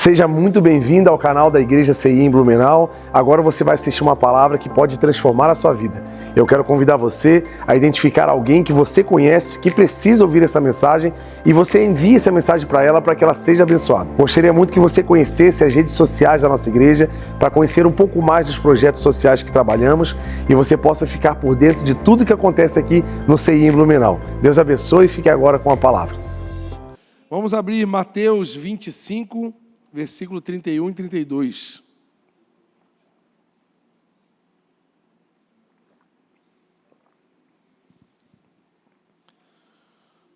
Seja muito bem-vindo ao canal da Igreja CI em Blumenau. Agora você vai assistir uma palavra que pode transformar a sua vida. Eu quero convidar você a identificar alguém que você conhece, que precisa ouvir essa mensagem, e você envie essa mensagem para ela, para que ela seja abençoada. Gostaria muito que você conhecesse as redes sociais da nossa igreja, para conhecer um pouco mais dos projetos sociais que trabalhamos, e você possa ficar por dentro de tudo que acontece aqui no CI em Blumenau. Deus abençoe e fique agora com a palavra. Vamos abrir Mateus 25, versículo 31 e 32.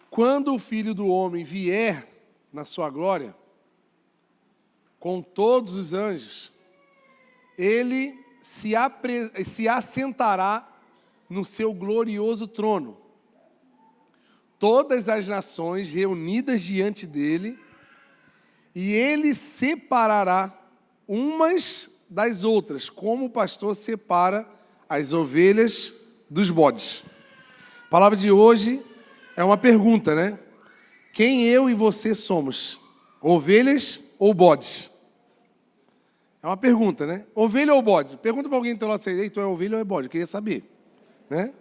Quando o Filho do Homem vier na sua glória, com todos os anjos, ele se assentará no seu glorioso trono. Todas as nações reunidas diante dele, e ele separará umas das outras, como o pastor separa as ovelhas dos bodes. A palavra de hoje é uma pergunta, né? Quem eu e você somos? Ovelhas ou bodes? É uma pergunta, né? Ovelha ou bode? Pergunta para alguém do teu lado, ei, tu é ovelha ou é bode? Eu queria saber, né?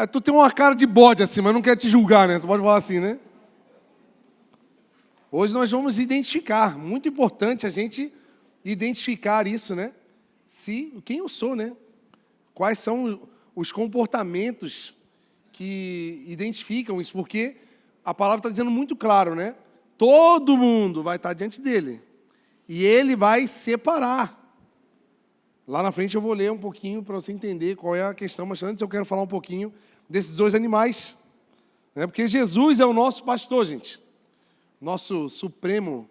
Tu tem uma cara de bode assim, mas não quer te julgar, né? Tu pode falar assim, né? Hoje nós vamos identificar, muito importante a gente identificar isso, né? Quem eu sou, né? Quais são os comportamentos que identificam isso, porque a palavra está dizendo muito claro, né? Todo mundo vai estar diante dele e ele vai separar. Lá na frente eu vou ler um pouquinho para você entender qual é a questão, mas antes eu quero falar um pouquinho desses dois animais, né? Porque Jesus é o nosso pastor, gente. Nosso supremo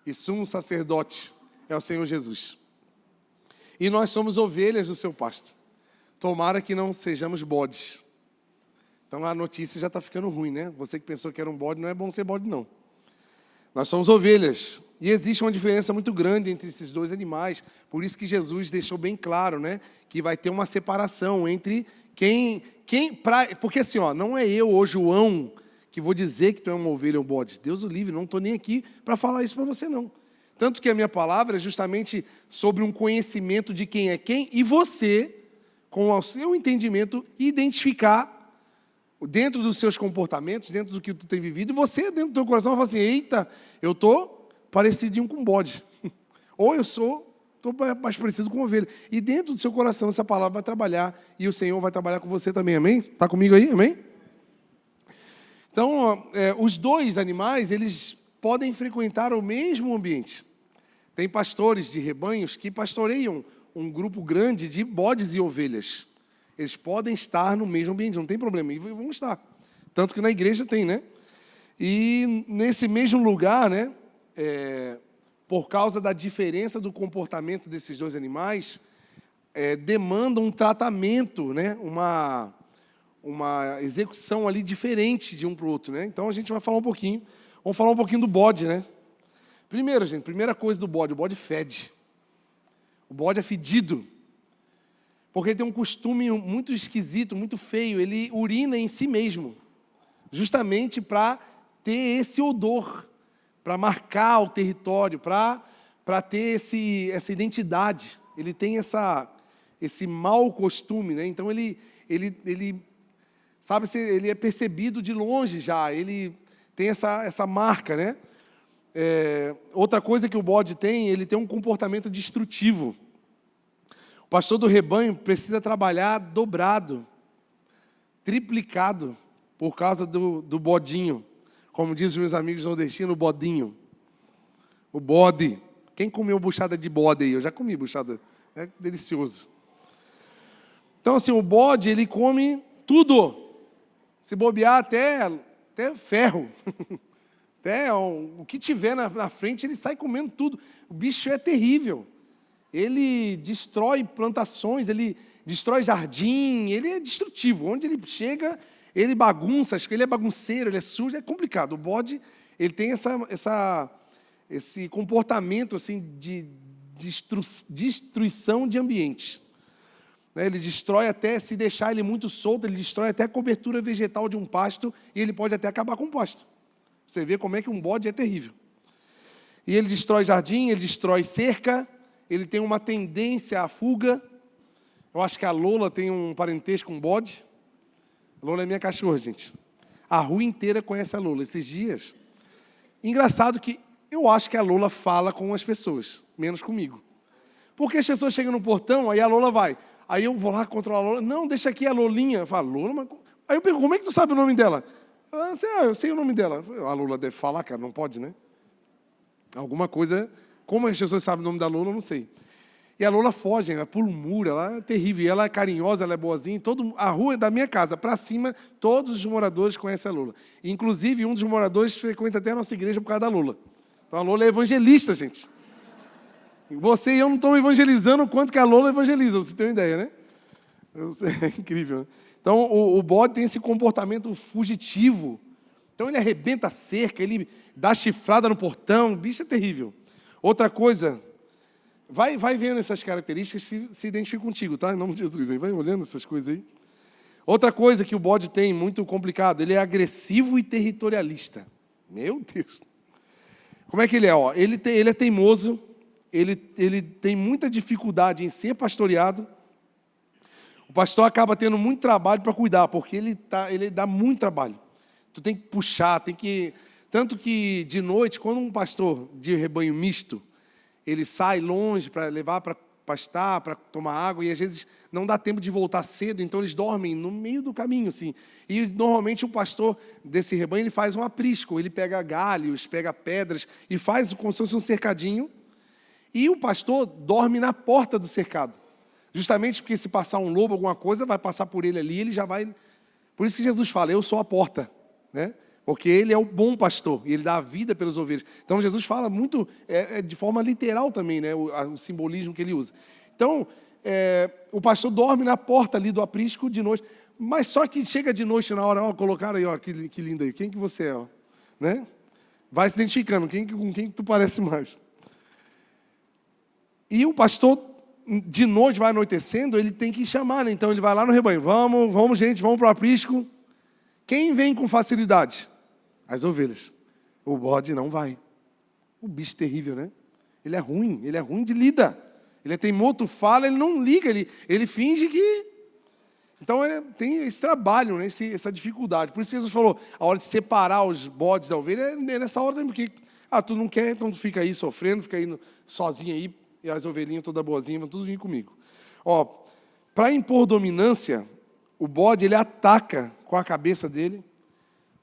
e sumo sacerdote é o Senhor Jesus. E nós somos ovelhas do seu pasto. Tomara que não sejamos bodes. Então a notícia já está ficando ruim, né? Você que pensou que era um bode, não é bom ser bode, não. Nós somos ovelhas. E existe uma diferença muito grande entre esses dois animais. Por isso que Jesus deixou bem claro, né? Que vai ter uma separação entre porque assim, ó, não é eu, ô João, que vou dizer que tu é uma ovelha ou um bode. Deus o livre, não estou nem aqui para falar isso para você, não. Tanto que a minha palavra é justamente sobre um conhecimento de quem é quem, e você, com o seu entendimento, identificar dentro dos seus comportamentos, dentro do que tu tem vivido, e você, dentro do teu coração, vai falar assim, eita, eu estou parecidinho com um bode. Ou eu estou mais parecido com uma ovelha. E dentro do seu coração, essa palavra vai trabalhar, e o Senhor vai trabalhar com você também, amém? Está comigo aí, amém? Então, os dois animais, eles podem frequentar o mesmo ambiente. Tem pastores de rebanhos que pastoreiam um grupo grande de bodes e ovelhas. Eles podem estar no mesmo ambiente, não tem problema, e vão estar. Tanto que na igreja tem, né? E nesse mesmo lugar, né, por causa da diferença do comportamento desses dois animais, demanda um tratamento, né, uma execução ali diferente de um para o outro, né? Então a gente vai falar um pouquinho. Vamos falar um pouquinho do bode, né? Primeiro, gente, primeira coisa do bode, o bode fede. O bode é fedido. Porque ele tem um costume muito esquisito, muito feio. Ele urina em si mesmo. Justamente para ter esse odor, para marcar o território, para ter essa identidade. Ele tem esse mau costume, né? Então ele sabe, ele é percebido de longe já, ele tem essa marca, né? Outra coisa que o bode tem, ele tem um comportamento destrutivo. O pastor do rebanho precisa trabalhar dobrado, triplicado, por causa do bodinho. Como dizem os meus amigos nordestinos, o bodinho. O bode. Quem comeu buchada de bode aí? Eu já comi buchada, é delicioso. Então assim, o bode, ele come tudo. Se bobear até ferro, até o que tiver na frente, ele sai comendo tudo. O bicho é terrível. Ele destrói plantações, ele destrói jardim, ele é destrutivo. Onde ele chega, ele bagunça, acho que ele é bagunceiro, ele é sujo, é complicado. O bode, ele tem esse comportamento assim, de destruição de ambiente. Ele destrói até, se deixar ele muito solto, ele destrói até a cobertura vegetal de um pasto e ele pode até acabar com o pasto. Você vê como é que um bode é terrível. E ele destrói jardim, ele destrói cerca, ele tem uma tendência à fuga. Eu acho que a Lola tem um parentesco com bode. A Lola é minha cachorra, gente. A rua inteira conhece a Lola. Esses dias, engraçado que eu acho que a Lola fala com as pessoas, menos comigo. Porque as pessoas chegam no portão, aí a Lola vai. Aí eu vou lá controlar a Lola. Não, deixa aqui a Lolinha. Eu falo, Lola, mas... Aí eu pergunto, como é que tu sabe o nome dela? Eu sei o nome dela. A Lola deve falar, cara, não pode, né? Alguma coisa... Como as pessoas sabem o nome da Lola, eu não sei. E a Lola foge, ela pula um muro, ela é terrível. Ela é carinhosa, ela é boazinha. A rua da minha casa, para cima, todos os moradores conhecem a Lola. Inclusive, um dos moradores frequenta até a nossa igreja por causa da Lola. Então, a Lola é evangelista, gente. Você e eu não estamos evangelizando o quanto que a Lola evangeliza, você tem uma ideia, né? É incrível, né? Então, o bode tem esse comportamento fugitivo. Então, ele arrebenta a cerca, ele dá chifrada no portão, o bicho é terrível. Outra coisa... Vai vendo essas características, se identifica contigo, tá? Em nome de Jesus, vai olhando essas coisas aí. Outra coisa que o bode tem, muito complicado, ele é agressivo e territorialista. Meu Deus! Como é que ele é? Ele é teimoso, ele tem muita dificuldade em ser pastoreado. O pastor acaba tendo muito trabalho para cuidar, porque ele dá muito trabalho. Tu tem que puxar, Tanto que, de noite, quando um pastor de rebanho misto, ele sai longe para levar para pastar, para tomar água, e às vezes não dá tempo de voltar cedo, então eles dormem no meio do caminho, assim. E normalmente o pastor desse rebanho, ele faz um aprisco, ele pega galhos, pega pedras, e faz como se fosse um cercadinho, e o pastor dorme na porta do cercado. Justamente porque se passar um lobo, alguma coisa, vai passar por ele ali, ele já vai... Por isso que Jesus fala, eu sou a porta, né? Porque ele é o bom pastor, e ele dá a vida pelas ovelhas. Então, Jesus fala muito, de forma literal também, né, o simbolismo que ele usa. Então, o pastor dorme na porta ali do aprisco de noite, mas só que chega de noite na hora, colocaram aí, que lindo aí, quem que você é? Né? Vai se identificando, com quem que tu parece mais. E o pastor, de noite, vai anoitecendo, ele tem que chamar, né? Então ele vai lá no rebanho, vamos gente, vamos para o aprisco. Quem vem com facilidade? As ovelhas. O bode não vai. O bicho terrível, né? Ele é ruim de lida. Ele é teimoso, tu fala, ele não liga, ele finge que... Então, tem esse trabalho, né? Essa dificuldade. Por isso que Jesus falou, a hora de separar os bodes da ovelha é nessa hora também, porque tu não quer, então tu fica aí sofrendo, fica aí sozinho aí, e as ovelhinhas todas boazinhas vão tudo vir comigo. Para impor dominância, o bode, ele ataca com a cabeça dele,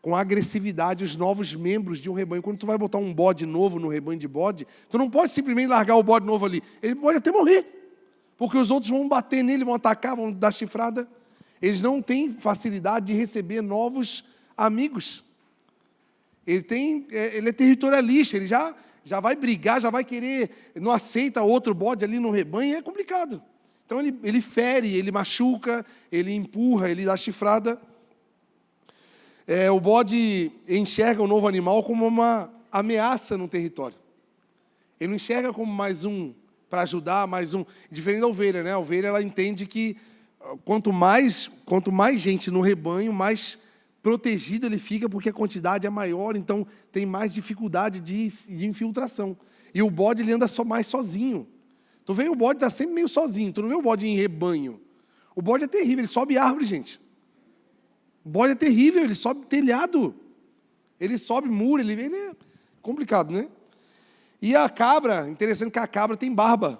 com agressividade, os novos membros de um rebanho. Quando tu vai botar um bode novo no rebanho de bode, tu não pode simplesmente largar o bode novo ali. Ele pode até morrer, porque os outros vão bater nele, vão atacar, vão dar chifrada. Eles não têm facilidade de receber novos amigos. Ele é territorialista, ele já vai brigar, já vai querer, não aceita outro bode ali no rebanho, é complicado. Então ele fere, ele machuca, ele empurra, ele dá chifrada. O bode enxerga o novo animal como uma ameaça no território. Ele não enxerga como mais um para ajudar, mais um. Diferente da ovelha, né? A ovelha, ela entende que quanto mais gente no rebanho, mais protegido ele fica, porque a quantidade é maior, então tem mais dificuldade de infiltração. E o bode, ele anda mais sozinho. Tu vê, o bode está sempre meio sozinho. Tu não vê o bode em rebanho. O bode é terrível, ele sobe árvore, gente. O bode é terrível, ele sobe telhado. Ele sobe muro, ele é complicado, né? E a cabra, interessante que a cabra tem barba.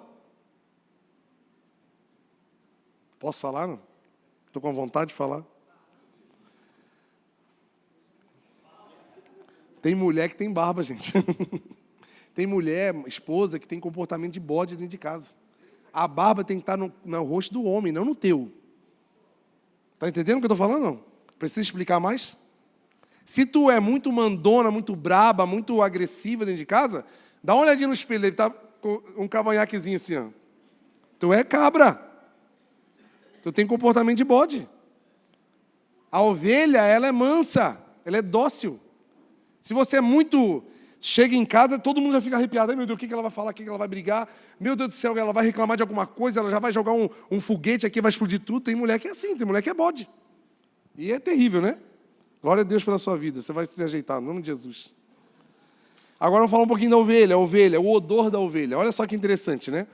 Posso falar, não? Estou com vontade de falar. Tem mulher que tem barba, gente. Tem mulher, esposa, que tem comportamento de bode dentro de casa. A barba tem que estar no rosto do homem, não no teu. Está entendendo o que eu estou falando, não? Precisa explicar mais? Se tu é muito mandona, muito braba, muito agressiva dentro de casa, dá uma olhadinha no espelho, ele está com um cavanhaquezinho assim, ó. Tu é cabra. Tu tem comportamento de bode. A ovelha, ela é mansa, ela é dócil. Se você é muito... Chega em casa, todo mundo já fica arrepiado. Ai, meu Deus, o que ela vai falar? O que ela vai brigar? Meu Deus do céu, ela vai reclamar de alguma coisa, ela já vai jogar um foguete aqui, vai explodir tudo. Tem mulher que é assim, tem mulher que é bode. E é terrível, né? Glória a Deus pela sua vida. Você vai se ajeitar, no nome de Jesus. Agora vamos falar um pouquinho da ovelha. A ovelha, o odor da ovelha. Olha só que interessante, né?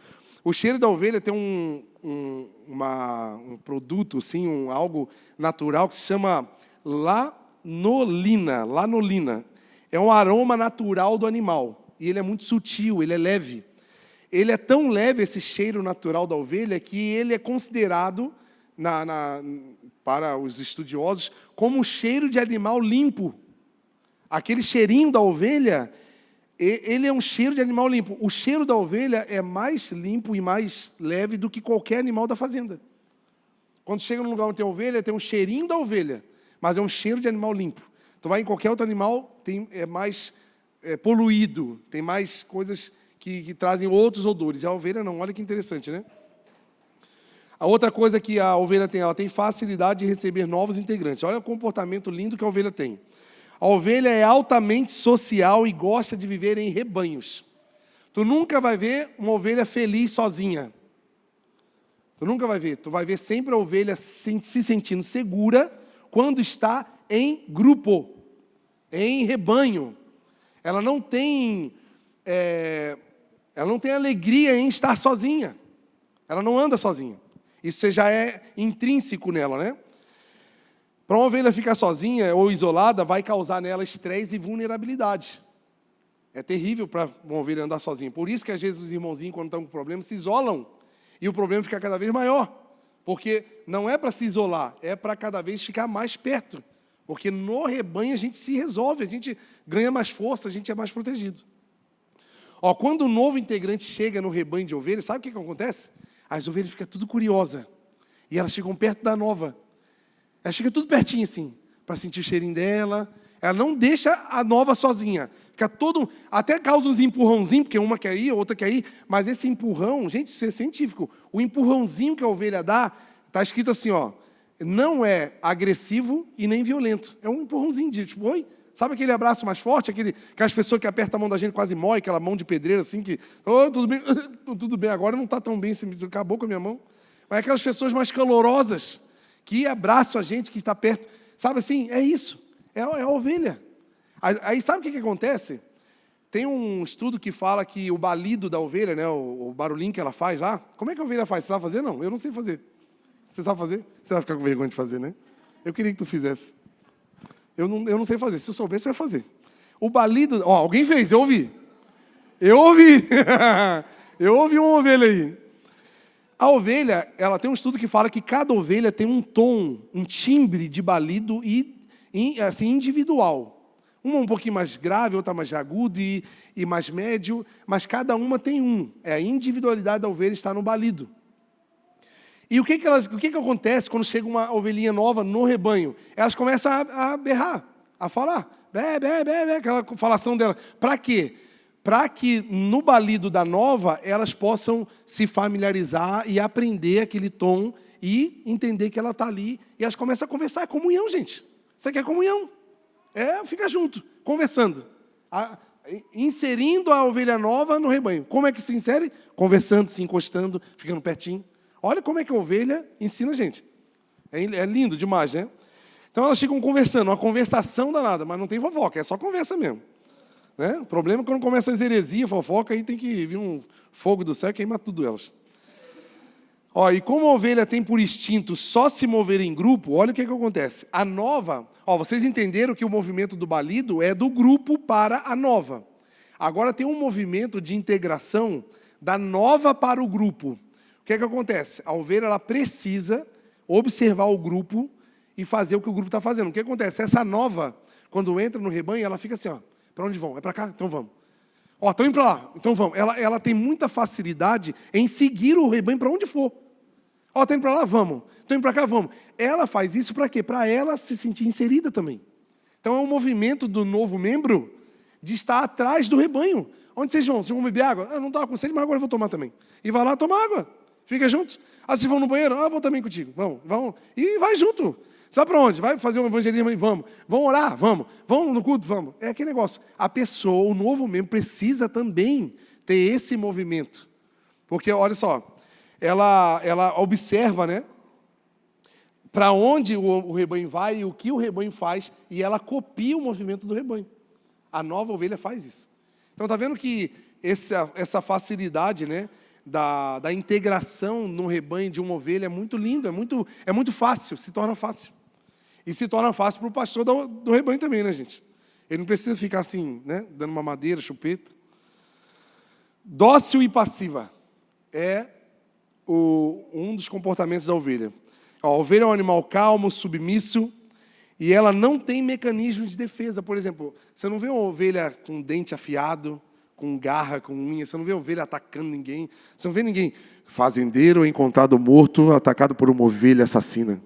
O cheiro da ovelha tem um produto, assim, algo natural que se chama lanolina. Lanolina. É um aroma natural do animal. E ele é muito sutil, ele é leve. Ele é tão leve, esse cheiro natural da ovelha, que ele é considerado, para os estudiosos, como um cheiro de animal limpo. Aquele cheirinho da ovelha, ele é um cheiro de animal limpo. O cheiro da ovelha é mais limpo e mais leve do que qualquer animal da fazenda. Quando chega num lugar onde tem ovelha, tem um cheirinho da ovelha, mas é um cheiro de animal limpo. Tu vai em qualquer outro animal, é mais poluído, tem mais coisas que trazem outros odores. A ovelha não, olha que interessante, né? A outra coisa que a ovelha tem, ela tem facilidade de receber novos integrantes. Olha o comportamento lindo que a ovelha tem. A ovelha é altamente social e gosta de viver em rebanhos. Tu nunca vai ver uma ovelha feliz sozinha. Tu nunca vai ver. Tu vai ver sempre a ovelha se sentindo segura quando está em grupo, em rebanho. Ela não tem alegria em estar sozinha. Ela não anda sozinha. Isso já é intrínseco nela, né? Para uma ovelha ficar sozinha ou isolada, vai causar nela estresse e vulnerabilidade. É terrível para uma ovelha andar sozinha. Por isso que às vezes os irmãozinhos, quando estão com problema, se isolam. E o problema fica cada vez maior. Porque não é para se isolar, é para cada vez ficar mais perto. Porque no rebanho a gente se resolve, a gente ganha mais força, a gente é mais protegido. Quando um novo integrante chega no rebanho de ovelhas, sabe o que acontece? As ovelhas ficam tudo curiosas. E elas chegam perto da nova. Ela fica tudo pertinho assim, para sentir o cheirinho dela. Ela não deixa a nova sozinha. Fica todo, até causa uns empurrãozinhos, porque uma quer ir, a outra quer ir. Mas esse empurrão, gente, isso é científico. O empurrãozinho que a ovelha dá, está escrito assim, não é agressivo e nem violento. É um empurrãozinho de tipo, oi? Sabe aquele abraço mais forte? Aquelas pessoas que apertam a mão da gente, quase mói, aquela mão de pedreiro assim, que, tudo bem, tudo bem, agora não está tão bem, você acabou com a minha mão. Mas aquelas pessoas mais calorosas, que abraçam a gente, que está perto. Sabe assim? É isso. É a ovelha. Aí sabe o que acontece? Tem um estudo que fala que o balido da ovelha, né, o barulhinho que ela faz lá, como é que a ovelha faz? Você sabe fazer? Não, eu não sei fazer. Você sabe fazer? Você vai ficar com vergonha de fazer, né? Eu queria que tu fizesse. Eu não sei fazer. Se eu soubesse, eu ia fazer. O balido... alguém fez, eu ouvi. Eu ouvi. Eu ouvi uma ovelha aí. A ovelha, ela tem um estudo que fala que cada ovelha tem um tom, um timbre de balido assim, individual. Uma um pouquinho mais grave, outra mais agudo e mais médio, mas cada uma tem um. A individualidade da ovelha está no balido. E o que acontece quando chega uma ovelhinha nova no rebanho? Elas começam a berrar, a falar. Bé, bé, bé, bé, aquela falação dela. Para quê? Para que no balido da nova, elas possam se familiarizar e aprender aquele tom e entender que ela está ali. E elas começam a conversar. É comunhão, gente. Isso aqui é comunhão. Fica junto, conversando. Inserindo a ovelha nova no rebanho. Como é que se insere? Conversando, se encostando, ficando pertinho. Olha como é que a ovelha ensina a gente. É lindo demais, né? Então elas ficam conversando, uma conversação danada, mas não tem fofoca, é só conversa mesmo. Né? O problema é quando começa as heresias, fofoca, aí tem que vir um fogo do céu e queimar tudo elas. E como a ovelha tem por instinto só se mover em grupo, olha o que acontece. A nova, vocês entenderam que o movimento do balido é do grupo para a nova. Agora tem um movimento de integração da nova para o grupo. O que acontece? A ovelha ela precisa observar o grupo e fazer o que o grupo está fazendo. O que acontece? Essa nova, quando entra no rebanho, ela fica assim, para onde vão? É para cá? Então vamos. Estão indo para lá? Então vamos. Ela tem muita facilidade em seguir o rebanho para onde for. Estão indo para lá? Vamos. Estão indo para cá? Vamos. Ela faz isso para quê? Para ela se sentir inserida também. Então é um movimento do novo membro de estar atrás do rebanho. Onde vocês vão? Vocês vão beber água? Eu não estava com sede, mas agora eu vou tomar também. E vai lá tomar água. Fica junto. Vocês vão no banheiro? Vou também contigo. Vamos. E vai junto. Sabe para onde? Vai fazer um evangelismo? Vamos. Vão orar? Vamos. Vão no culto? Vamos. É aquele negócio. A pessoa, o novo membro, precisa também ter esse movimento. Porque, olha só, ela observa, né? Para onde o rebanho vai e o que o rebanho faz, e ela copia o movimento do rebanho. A nova ovelha faz isso. Então está vendo que essa facilidade, né, da integração no rebanho de uma ovelha é muito lindo, é muito fácil, se torna fácil. E se torna fácil para o pastor do rebanho também, né, gente? Ele não precisa ficar assim, né, dando uma madeira, chupeta. Dócil e passiva é um dos comportamentos da ovelha. A ovelha é um animal calmo, submisso, e ela não tem mecanismo de defesa. Por exemplo, você não vê uma ovelha com dente afiado, com garra, com unha, você não vê a ovelha atacando ninguém, você não vê ninguém, fazendeiro encontrado morto, atacado por uma ovelha assassina.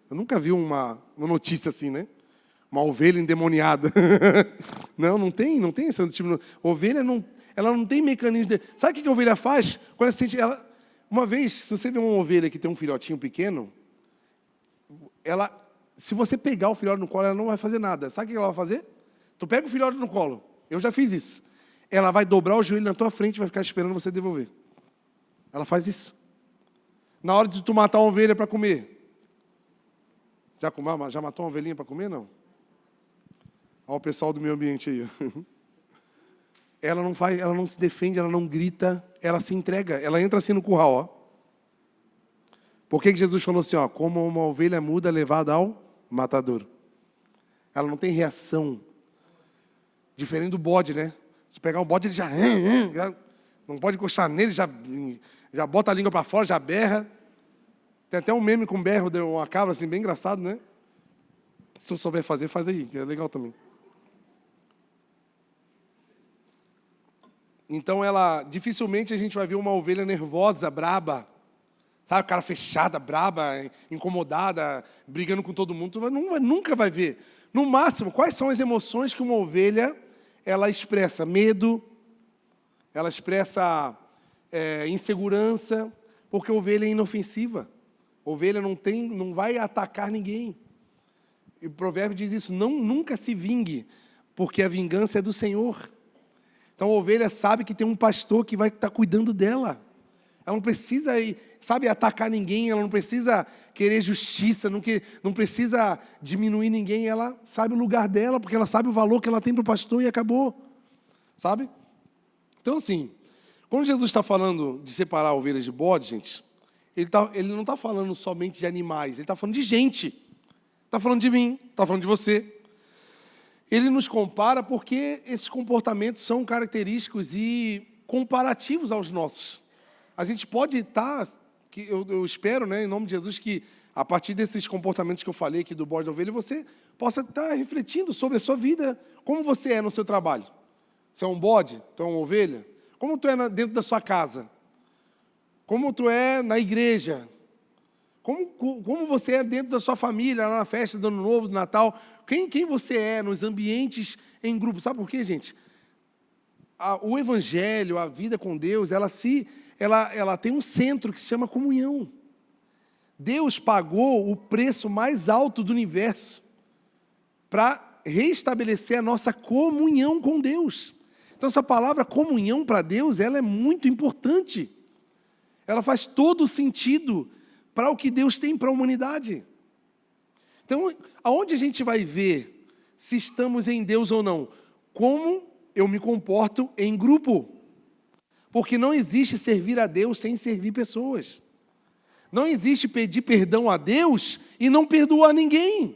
Eu nunca vi uma notícia assim, né? Uma ovelha endemoniada. Não tem esse tipo de... Ovelha ela não tem mecanismo de... Sabe o que a ovelha faz? Quando ela sente... Uma vez, se você vê uma ovelha que tem um filhotinho pequeno, se você pegar o filhote no colo, ela não vai fazer nada. Sabe o que ela vai fazer? Tu pega o filhote no colo. Eu já fiz isso. Ela vai dobrar o joelho na tua frente e vai ficar esperando você devolver. Ela faz isso. Na hora de tu matar uma ovelha para comer. Já matou uma ovelhinha para comer, não? Olha o pessoal do meio ambiente aí. Ela não se defende, ela não grita, ela se entrega. Ela entra assim no curral, ó. Por que Jesus falou assim, ó, como uma ovelha muda levada ao matador? Ela não tem reação. Diferente do bode, né? Se pegar um bode, ele já não pode encostar nele, já bota a língua para fora, já berra. Tem até um meme com berro de uma cabra, assim, bem engraçado, né? Se tu souber fazer, faz aí, que é legal também. Então, dificilmente a gente vai ver uma ovelha nervosa, braba, sabe, cara fechada, braba, incomodada, brigando com todo mundo. Tu nunca vai ver. No máximo, quais são as emoções que uma ovelha ela expressa? Medo, ela expressa insegurança, porque a ovelha é inofensiva. A ovelha não vai atacar ninguém. E o provérbio diz isso, nunca se vingue, porque a vingança é do Senhor. Então a ovelha sabe que tem um pastor que vai estar cuidando dela. Ela não precisa, atacar ninguém, ela não precisa querer justiça, não precisa diminuir ninguém, ela sabe o lugar dela, porque ela sabe o valor que ela tem para o pastor e acabou. Sabe? Então assim, quando Jesus está falando de separar ovelhas de bode, gente, ele não está falando somente de animais, ele está falando de gente. Está falando de mim, está falando de você. Ele nos compara porque esses comportamentos são característicos e comparativos aos nossos. A gente pode estar, eu espero, né, em nome de Jesus, que a partir desses comportamentos que eu falei aqui do bode da ovelha, você possa estar refletindo sobre a sua vida, como você é no seu trabalho. Você é um bode? Tu é uma ovelha? Como tu é dentro da sua casa? Como tu é na igreja? Como você é dentro da sua família, lá na festa do Ano Novo, do Natal? Quem você é nos ambientes em grupo? Sabe por quê, gente? O Evangelho, a vida com Deus, ela tem um centro que se chama comunhão. Deus pagou o preço mais alto do universo para restabelecer a nossa comunhão com Deus. Então, essa palavra comunhão para Deus, ela é muito importante. Ela faz todo sentido para o que Deus tem para a humanidade. Então, aonde a gente vai ver se estamos em Deus ou não? Como eu me comporto em grupo. Porque não existe servir a Deus sem servir pessoas. Não existe pedir perdão a Deus e não perdoar ninguém.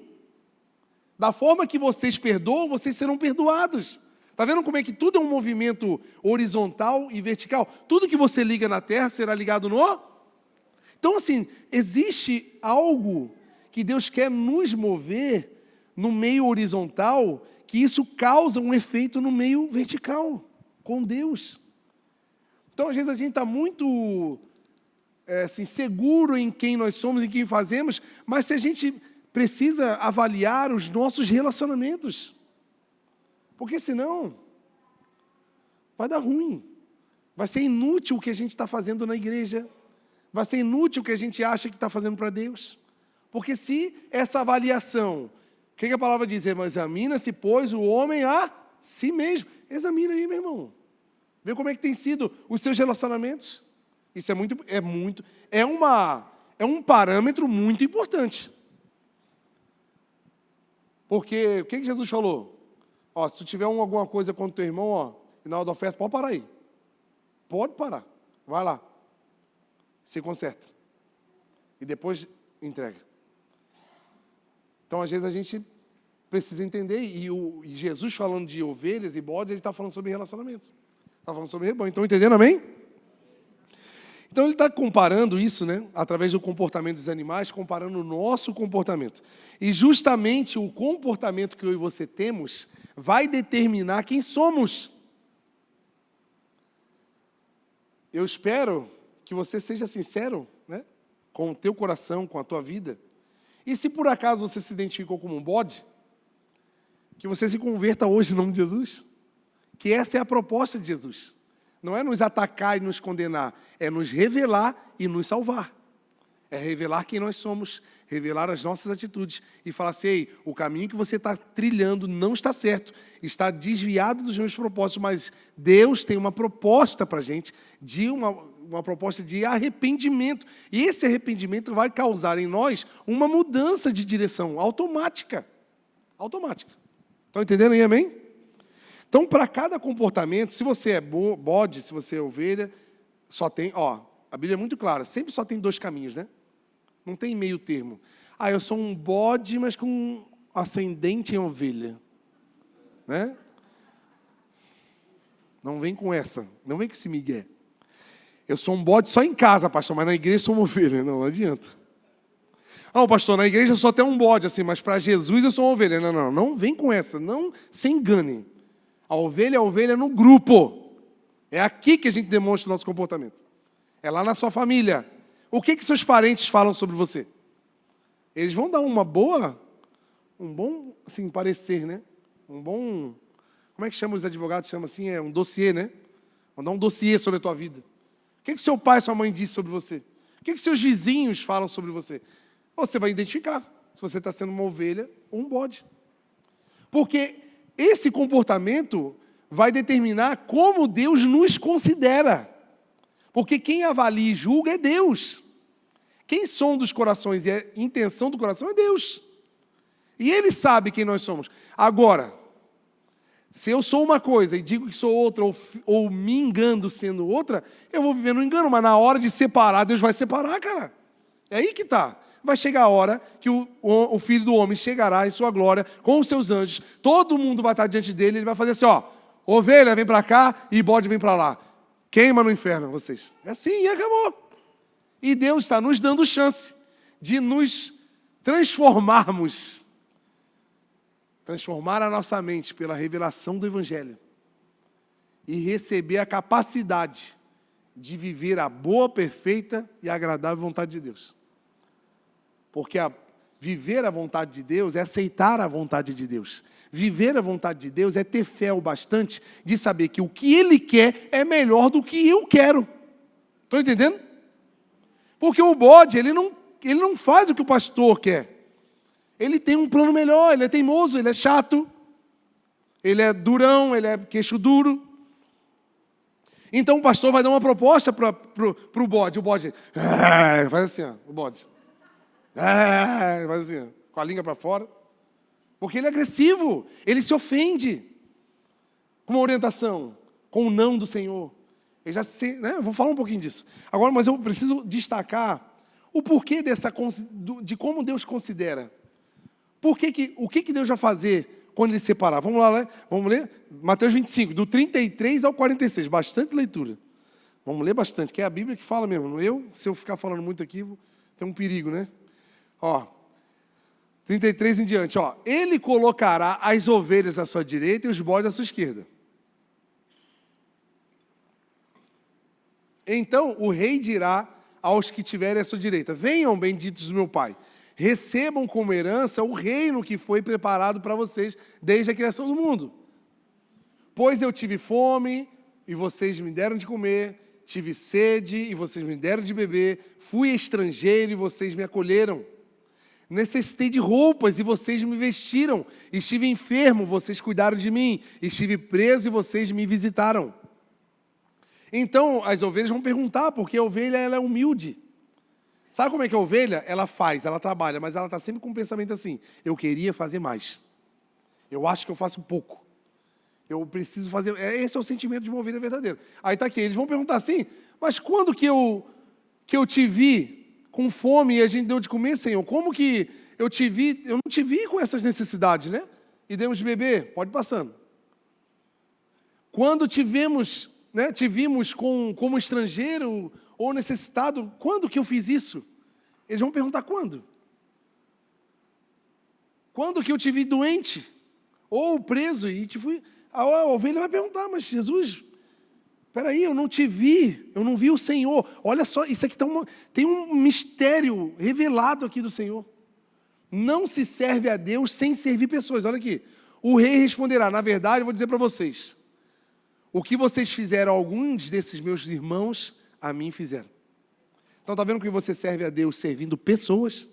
Da forma que vocês perdoam, vocês serão perdoados. Está vendo como é que tudo é um movimento horizontal e vertical? Tudo que você liga na terra será ligado no... Então, assim, existe algo que Deus quer nos mover no meio horizontal, que isso causa um efeito no meio vertical, com Deus. Então, às vezes, a gente está muito seguro em quem nós somos, em quem fazemos, mas se a gente precisa avaliar os nossos relacionamentos. Porque senão, vai dar ruim. Vai ser inútil o que a gente está fazendo na igreja. Vai ser inútil o que a gente acha que está fazendo para Deus. Porque se essa avaliação, o que a palavra diz? Examina-se, pois, o homem a si mesmo. Examina aí, meu irmão. Vê como é que tem sido os seus relacionamentos. Isso é um parâmetro muito importante. Porque, o que Jesus falou? Se tu tiver alguma coisa contra o teu irmão, E na hora da oferta, pode parar aí. Pode parar. Vai lá. Se conserta. E depois entrega. Então, às vezes, a gente precisa entender. E Jesus falando de ovelhas e bodes, ele está falando sobre relacionamentos. Está falando sobre rebanho. Estão entendendo, amém? Então, ele está comparando isso, né, através do comportamento dos animais, comparando o nosso comportamento. E justamente o comportamento que eu e você temos vai determinar quem somos. Eu espero que você seja sincero, né, com o teu coração, com a tua vida. E se por acaso você se identificou como um bode, que você se converta hoje em nome de Jesus. Que essa é a proposta de Jesus. Não é nos atacar e nos condenar, é nos revelar e nos salvar. É revelar quem nós somos, revelar as nossas atitudes e falar assim, ei, o caminho que você está trilhando não está certo, está desviado dos meus propósitos, mas Deus tem uma proposta para a gente, uma proposta de arrependimento. E esse arrependimento vai causar em nós uma mudança de direção automática. Automática. Estão entendendo aí, amém? Então, para cada comportamento, se você é bode, se você é ovelha, só tem, a Bíblia é muito clara, sempre só tem 2 caminhos, né? Não tem meio termo. Eu sou um bode, mas com ascendente em ovelha. Né? Não vem com essa, não vem com esse migué. Eu sou um bode só em casa, pastor, mas na igreja sou uma ovelha. Não adianta. Pastor, na igreja eu sou até um bode, assim, mas para Jesus eu sou uma ovelha. Não vem com essa, não se engane. A ovelha é a ovelha no grupo. É aqui que a gente demonstra o nosso comportamento. É lá na sua família. O que seus parentes falam sobre você? Eles vão dar um bom, assim, parecer, né? Como é que chama os advogados? Chama assim, um dossiê, né? Vão dar um dossiê sobre a tua vida. O que seu pai e sua mãe dizem sobre você? O que seus vizinhos falam sobre você? Você vai identificar se você está sendo uma ovelha ou um bode. Porque esse comportamento vai determinar como Deus nos considera. Porque quem avalia e julga é Deus. Quem sonda os corações e a intenção do coração é Deus. E Ele sabe quem nós somos. Agora, se eu sou uma coisa e digo que sou outra, ou me engano sendo outra, eu vou viver no engano. Mas na hora de separar, Deus vai separar, cara. É aí que está. Vai chegar a hora que o Filho do Homem chegará em sua glória com os seus anjos. Todo mundo vai estar diante dele. Ele vai fazer assim, ovelha vem para cá e bode vem para lá. Queima no inferno vocês. É assim e acabou. E Deus está nos dando chance de nos transformarmos. Transformar a nossa mente pela revelação do Evangelho. E receber a capacidade de viver a boa, perfeita e agradável vontade de Deus. Porque viver a vontade de Deus é aceitar a vontade de Deus. Viver a vontade de Deus é ter fé o bastante de saber que o que Ele quer é melhor do que eu quero. Estão entendendo? Porque o bode, ele não faz o que o pastor quer. Ele tem um plano melhor, ele é teimoso, ele é chato, ele é durão, ele é queixo duro. Então o pastor vai dar uma proposta para o bode. O bode faz assim, o bode. Faz assim, com a língua para fora. Porque ele é agressivo, ele se ofende com uma orientação, com o não do Senhor. Eu já sei, né? Vou falar um pouquinho disso. Agora, mas eu preciso destacar o porquê de como Deus considera. O que Deus vai fazer quando Ele separar? Vamos lá, né? Vamos ler? Mateus 25, do 33 ao 46, bastante leitura. Vamos ler bastante, que é a Bíblia que fala mesmo. Se eu ficar falando muito aqui, tem um perigo, né? 33 em diante, Ele colocará as ovelhas à sua direita e os bodes à sua esquerda. Então o rei dirá aos que tiverem à sua direita: venham, benditos do meu Pai, recebam como herança o reino que foi preparado para vocês desde a criação do mundo. Pois eu tive fome e vocês me deram de comer, tive sede e vocês me deram de beber, fui estrangeiro e vocês me acolheram. Necessitei de roupas e vocês me vestiram. Estive enfermo, vocês cuidaram de mim. Estive preso e vocês me visitaram. Então, as ovelhas vão perguntar, porque a ovelha ela é humilde. Sabe como é que a ovelha? Ela faz, ela trabalha, mas ela está sempre com um pensamento assim: eu queria fazer mais. Eu acho que eu faço pouco. Eu preciso fazer... Esse é o sentimento de uma ovelha verdadeira. Aí está aqui, eles vão perguntar assim, mas quando que eu te vi com fome e a gente deu de comer, Senhor? Como que eu te vi? Eu não te vi com essas necessidades, né? E demos de beber? Pode ir passando. Quando te vimos como estrangeiro ou necessitado, quando que eu fiz isso? Eles vão perguntar quando? Quando que eu te vi doente? Ou preso e te fui... A ovelha vai perguntar, mas Jesus, espera aí, eu não te vi, eu não vi o Senhor. Olha só, isso aqui tem um mistério revelado aqui do Senhor. Não se serve a Deus sem servir pessoas. Olha aqui, o rei responderá, na verdade, eu vou dizer para vocês, o que vocês fizeram a alguns desses meus irmãos, a mim fizeram. Então está vendo que você serve a Deus servindo pessoas?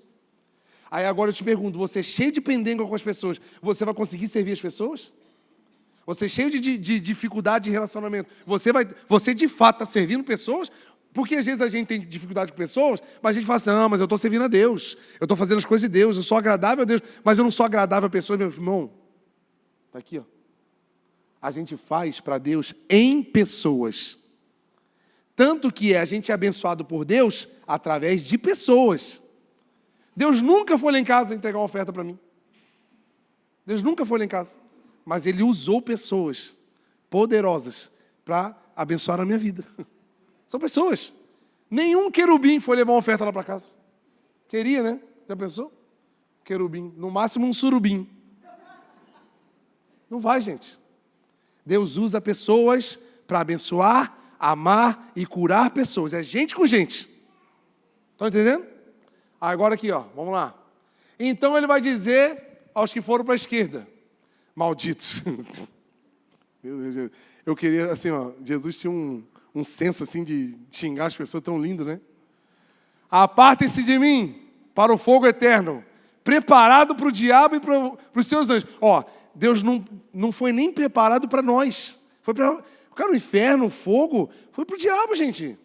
Aí agora eu te pergunto, você é cheio de pendenga com as pessoas, você vai conseguir servir as pessoas? Você é cheio de dificuldade de relacionamento, você de fato está servindo pessoas? Porque às vezes a gente tem dificuldade com pessoas, mas a gente fala assim, mas eu estou servindo a Deus, eu estou fazendo as coisas de Deus, eu sou agradável a Deus, mas eu não sou agradável a pessoas, meu irmão. Está aqui, ó. A gente faz para Deus em pessoas. Tanto que a gente é abençoado por Deus através de pessoas. Deus nunca foi lá em casa entregar uma oferta para mim. Deus nunca foi lá em casa. Mas Ele usou pessoas poderosas para abençoar a minha vida. São pessoas. Nenhum querubim foi levar uma oferta lá para casa. Queria, né? Já pensou? Querubim. No máximo um surubim. Não vai, gente. Deus usa pessoas para abençoar, amar e curar pessoas. É gente com gente. Estão entendendo? Agora aqui, ó, vamos lá. Então Ele vai dizer aos que foram para a esquerda, malditos. Meu Deus, eu queria, assim, ó, Jesus tinha um senso, assim, de xingar as pessoas tão lindo, né? Apartem-se de mim para o fogo eterno, preparado para o diabo e para os seus anjos. Ó, Deus não foi nem preparado para nós. Foi para o inferno, o fogo, foi para o diabo, gente.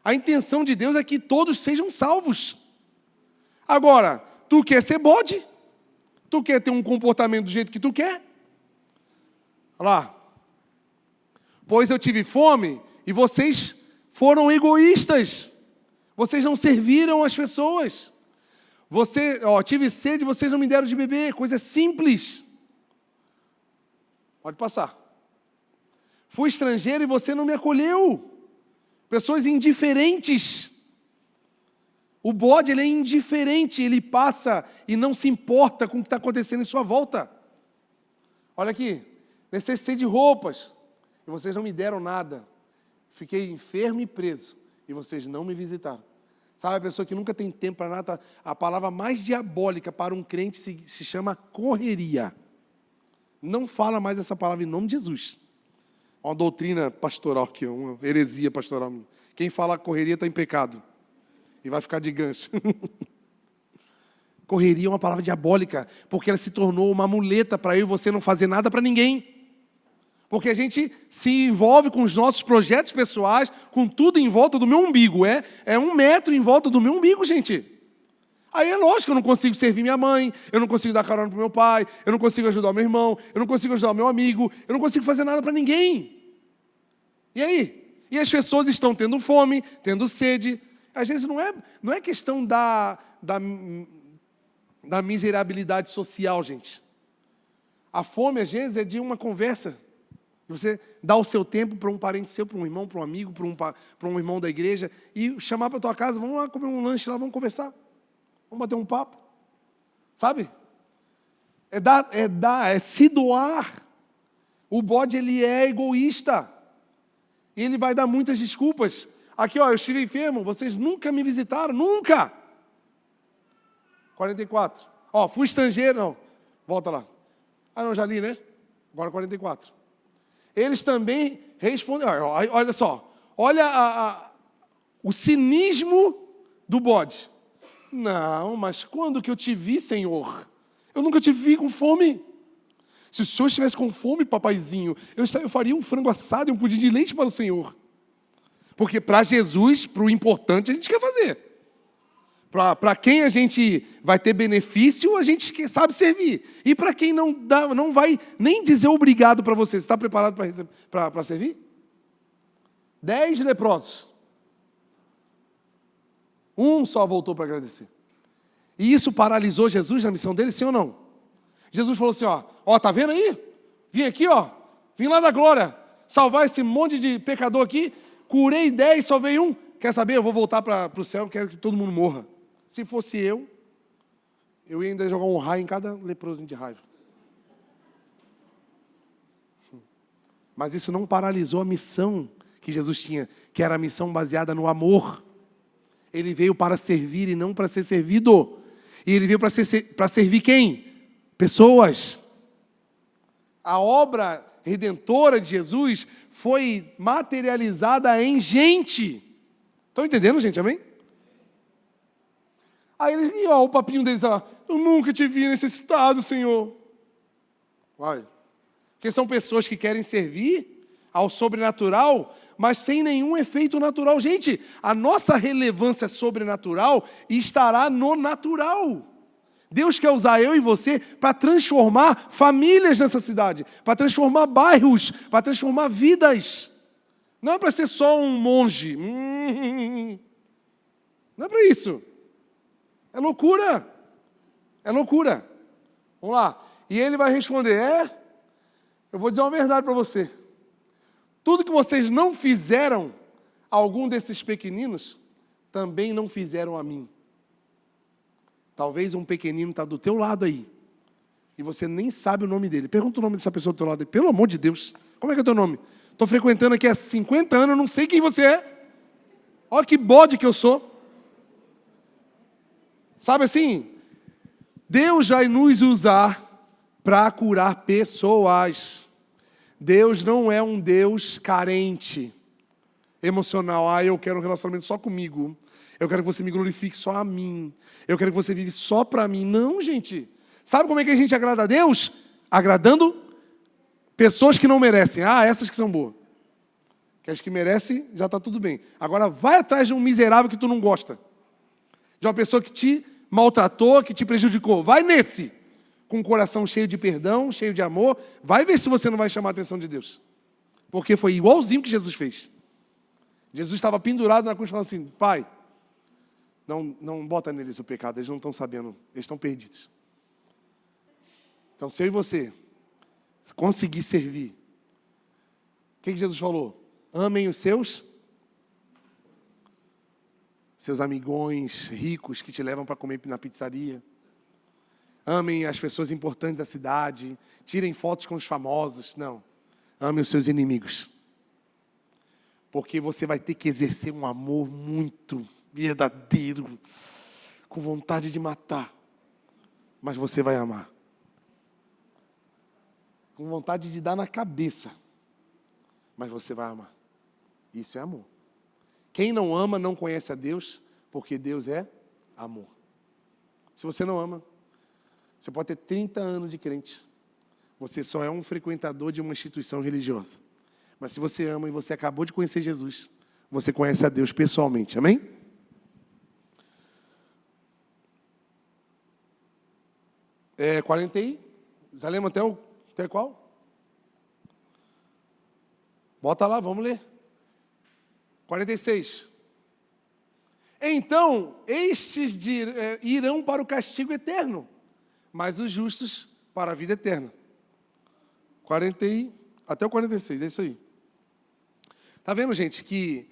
A intenção de Deus é que todos sejam salvos. Agora, tu quer ser bode? Tu quer ter um comportamento do jeito que tu quer? Olha lá. Pois eu tive fome e vocês foram egoístas. Vocês não serviram as pessoas. Tive sede e vocês não me deram de beber. Coisa simples. Pode passar. Fui estrangeiro e você não me acolheu. Pessoas indiferentes. O bode, ele é indiferente, ele passa e não se importa com o que está acontecendo em sua volta. Olha aqui, necessitei de roupas e vocês não me deram nada. Fiquei enfermo e preso e vocês não me visitaram. Sabe, a pessoa que nunca tem tempo para nada, a palavra mais diabólica para um crente se chama correria. Não fala mais essa palavra em nome de Jesus. Uma doutrina pastoral aqui, uma heresia pastoral. Quem fala correria está em pecado. E vai ficar de gancho. Correria é uma palavra diabólica, porque ela se tornou uma muleta para eu e você não fazer nada para ninguém. Porque a gente se envolve com os nossos projetos pessoais, com tudo em volta do meu umbigo. É 1 metro em volta do meu umbigo, gente. Aí é lógico que eu não consigo servir minha mãe, eu não consigo dar carona para o meu pai, eu não consigo ajudar o meu irmão, eu não consigo ajudar o meu amigo, eu não consigo fazer nada para ninguém. E aí? E as pessoas estão tendo fome, tendo sede. Às vezes não é questão da miserabilidade social, gente. A fome, às vezes, é de uma conversa. Você dá o seu tempo para um parente seu, para um irmão, para um amigo, para um irmão da igreja, e chamar para a tua casa, vamos lá comer um lanche lá, vamos conversar. Vamos bater um papo. Sabe? É se doar. O bode, ele é egoísta. E ele vai dar muitas desculpas. Aqui, ó, eu estive enfermo, vocês nunca me visitaram, nunca. 44. Ó, fui estrangeiro, não. Volta lá. Ah, não, já li, né? Agora 44. Eles também respondem, olha só, olha o cinismo do bode. Não, mas quando que eu te vi, Senhor? Eu nunca te vi com fome. Se o Senhor estivesse com fome, papaizinho, eu faria um frango assado e um pudim de leite para o Senhor. Porque para Jesus, para o importante, a gente quer fazer. Para quem a gente vai ter benefício, a gente sabe servir. E para quem não vai nem dizer obrigado para você está preparado para servir? 10 leprosos. Um só voltou para agradecer. E isso paralisou Jesus na missão dele, sim ou não? Jesus falou assim, ó, tá vendo aí? Vim aqui, vim lá da glória, salvar esse monte de pecador aqui, curei 10, só veio um. Quer saber? Eu vou voltar para o céu, quero que todo mundo morra. Se fosse eu ia ainda jogar um raio em cada leprosinho de raiva. Mas isso não paralisou a missão que Jesus tinha, que era a missão baseada no amor. Ele veio para servir e não para ser servido. E ele veio para servir quem? Pessoas. A obra redentora de Jesus foi materializada em gente. Estão entendendo, gente? Amém? Aí eles, o papinho deles lá, eu nunca te vi necessitado, Senhor. Vai. Porque são pessoas que querem servir ao sobrenatural, mas sem nenhum efeito natural. Gente, a nossa relevância sobrenatural estará no natural. Deus quer usar eu e você para transformar famílias nessa cidade, para transformar bairros, para transformar vidas. Não é para ser só um monge. Não é para isso. É loucura. É loucura. Vamos lá. E ele vai responder, eu vou dizer uma verdade para você. Tudo que vocês não fizeram a algum desses pequeninos, também não fizeram a mim. Talvez um pequenino está do teu lado aí, e você nem sabe o nome dele. Pergunta o nome dessa pessoa do teu lado aí. Pelo amor de Deus, como é que é o teu nome? Estou frequentando aqui há 50 anos, eu não sei quem você é. Olha que bode que eu sou. Sabe assim, Deus vai nos usar para curar pessoas. Deus não é um Deus carente, emocional. Eu quero um relacionamento só comigo. Eu quero que você me glorifique só a mim. Eu quero que você vive só para mim. Não, gente. Sabe como é que a gente agrada a Deus? Agradando pessoas que não merecem. Essas que são boas. Que as que merecem, já está tudo bem. Agora vai atrás de um miserável que tu não gosta. De uma pessoa que te maltratou, que te prejudicou. Vai nesse. Com o coração cheio de perdão, cheio de amor. Vai ver se você não vai chamar a atenção de Deus. Porque foi igualzinho que Jesus fez. Jesus estava pendurado na cruz falando assim, Pai, não bota neles o pecado, eles não estão sabendo, eles estão perdidos. Então, se eu e você conseguir servir, o que Jesus falou? Amem os seus amigões ricos que te levam para comer na pizzaria. Amem as pessoas importantes da cidade. Tirem fotos com os famosos. Não. Amem os seus inimigos. Porque você vai ter que exercer um amor muito verdadeiro, com vontade de matar. Mas você vai amar. Com vontade de dar na cabeça. Mas você vai amar. Isso é amor. Quem não ama não conhece a Deus, porque Deus é amor. Se você não ama, você pode ter 30 anos de crente. Você só é um frequentador de uma instituição religiosa. Mas se você ama e você acabou de conhecer Jesus, você conhece a Deus pessoalmente. Amém? Já lembra até qual? Bota lá, vamos ler. 46. Então, estes irão para o castigo eterno, mas os justos para a vida eterna. Até o 46, é isso aí. Está vendo, gente, que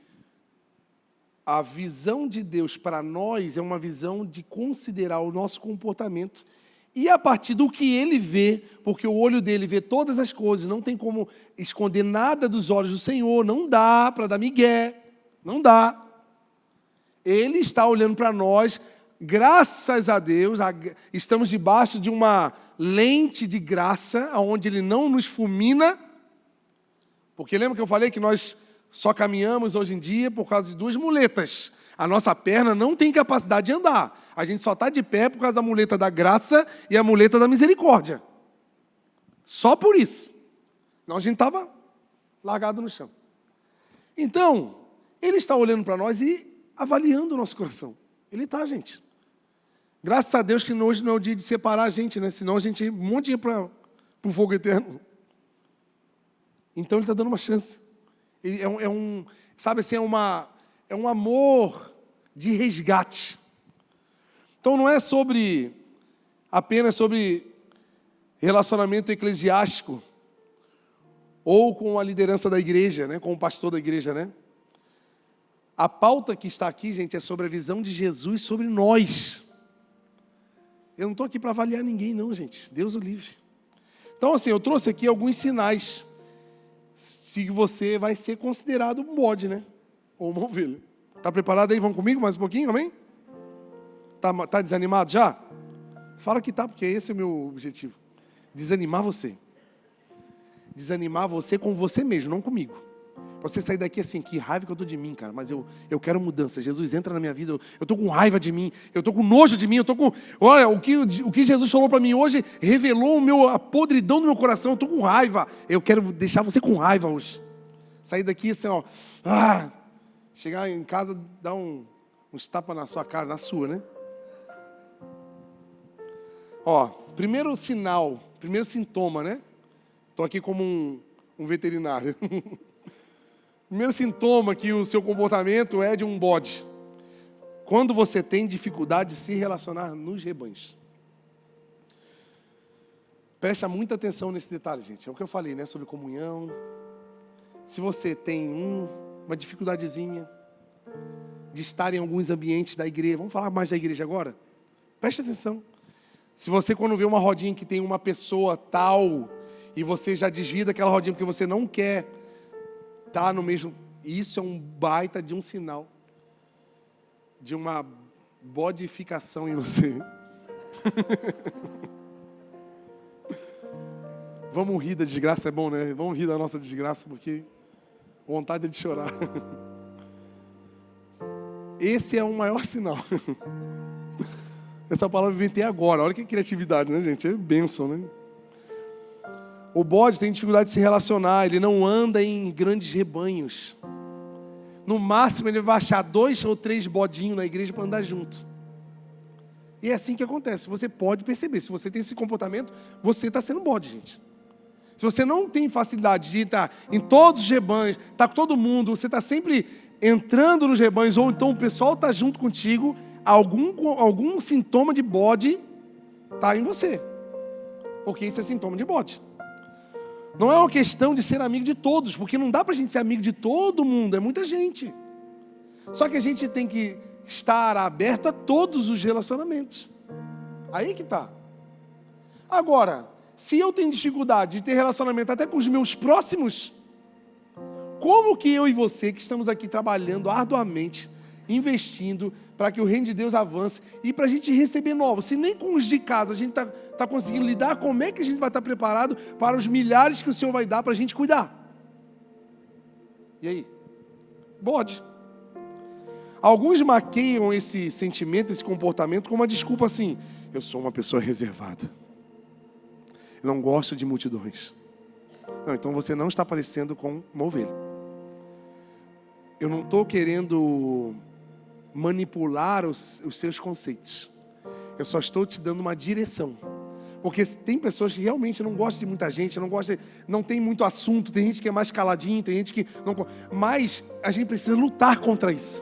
a visão de Deus para nós é uma visão de considerar o nosso comportamento e a partir do que Ele vê, porque o olho dele vê todas as coisas, não tem como esconder nada dos olhos do Senhor, não dá para dar migué, não dá. Ele está olhando para nós, graças a Deus, estamos debaixo de uma lente de graça, onde Ele não nos fulmina, porque lembra que eu falei que nós só caminhamos hoje em dia por causa de 2 muletas. A nossa perna não tem capacidade de andar. A gente só está de pé por causa da muleta da graça e a muleta da misericórdia. Só por isso. Senão a gente estava largado no chão. Então, Ele está olhando para nós e avaliando o nosso coração. Ele está, gente. Graças a Deus que hoje não é o dia de separar a gente, né? Senão a gente um monte de ia para o fogo eterno. Então ele está dando uma chance. Ele sabe assim, é um amor de resgate. Então não é apenas sobre relacionamento eclesiástico ou com a liderança da igreja, né? Com o pastor da igreja, né? A pauta que está aqui, gente, é sobre a visão de Jesus sobre nós. Eu não estou aqui para avaliar ninguém, não, gente. Deus o livre. Então, assim, eu trouxe aqui alguns sinais se você vai ser considerado um bode, né? Ou uma ovelha. Está preparado aí? Vamos comigo mais um pouquinho, amém? Tá desanimado já? Fala que tá, porque esse é o meu objetivo. Desanimar você. Desanimar você com você mesmo, não comigo. Pra você sair daqui assim, que raiva que eu tô de mim, cara, mas eu quero mudança. Jesus entra na minha vida, eu tô com raiva de mim, eu tô com nojo de mim, eu tô com... Olha, o que Jesus falou para mim hoje revelou a podridão do meu coração, eu tô com raiva. Eu quero deixar você com raiva hoje. Sair daqui assim, ó, chegar em casa, dar uns tapas na sua cara, na sua, né? Ó, primeiro sinal, primeiro sintoma, né? Tô aqui como um veterinário. Primeiro sintoma que o seu comportamento é de um bode. Quando você tem dificuldade de se relacionar nos rebanhos. Presta muita atenção nesse detalhe, gente. É o que eu falei, né? Sobre comunhão. Se você tem uma dificuldadezinha de estar em alguns ambientes da igreja. Vamos falar mais da igreja agora? Presta atenção. Se você, quando vê uma rodinha que tem uma pessoa tal, e você já desvia daquela rodinha porque você não quer estar no mesmo... Isso é um baita de um sinal de uma bodificação em você. Vamos rir da desgraça, é bom, né? Vamos rir da nossa desgraça, porque vontade é de chorar. Esse é o maior sinal. Essa palavra eu inventei agora. Olha que criatividade, né, gente? É bênção, né? O bode tem dificuldade de se relacionar. Ele não anda em grandes rebanhos. No máximo, ele vai achar 2 ou 3 bodinhos na igreja para andar junto. E é assim que acontece. Você pode perceber. Se você tem esse comportamento, você está sendo bode, gente. Se você não tem facilidade de estar em todos os rebanhos, está com todo mundo, você está sempre entrando nos rebanhos, ou então o pessoal está junto contigo, algum sintoma de bode está em você. Porque isso é sintoma de bode. Não é uma questão de ser amigo de todos, porque não dá para a gente ser amigo de todo mundo, é muita gente. Só que a gente tem que estar aberto a todos os relacionamentos. Aí que está. Agora, se eu tenho dificuldade de ter relacionamento até com os meus próximos, como que eu e você, que estamos aqui trabalhando arduamente, investindo para que o reino de Deus avance e para a gente receber novos, se nem com os de casa a gente está conseguindo lidar, como é que a gente vai estar preparado para os milhares que o Senhor vai dar para a gente cuidar? E aí? Bode. Alguns maqueiam esse sentimento, esse comportamento com uma desculpa assim: eu sou uma pessoa reservada, eu não gosto de multidões. Não, então você não está parecendo com uma ovelha. Eu não estou querendo manipular os seus conceitos. Eu só estou te dando uma direção. Porque tem pessoas que realmente não gostam de muita gente, não tem muito assunto, tem gente que é mais caladinho, tem gente que não... Mas a gente precisa lutar contra isso.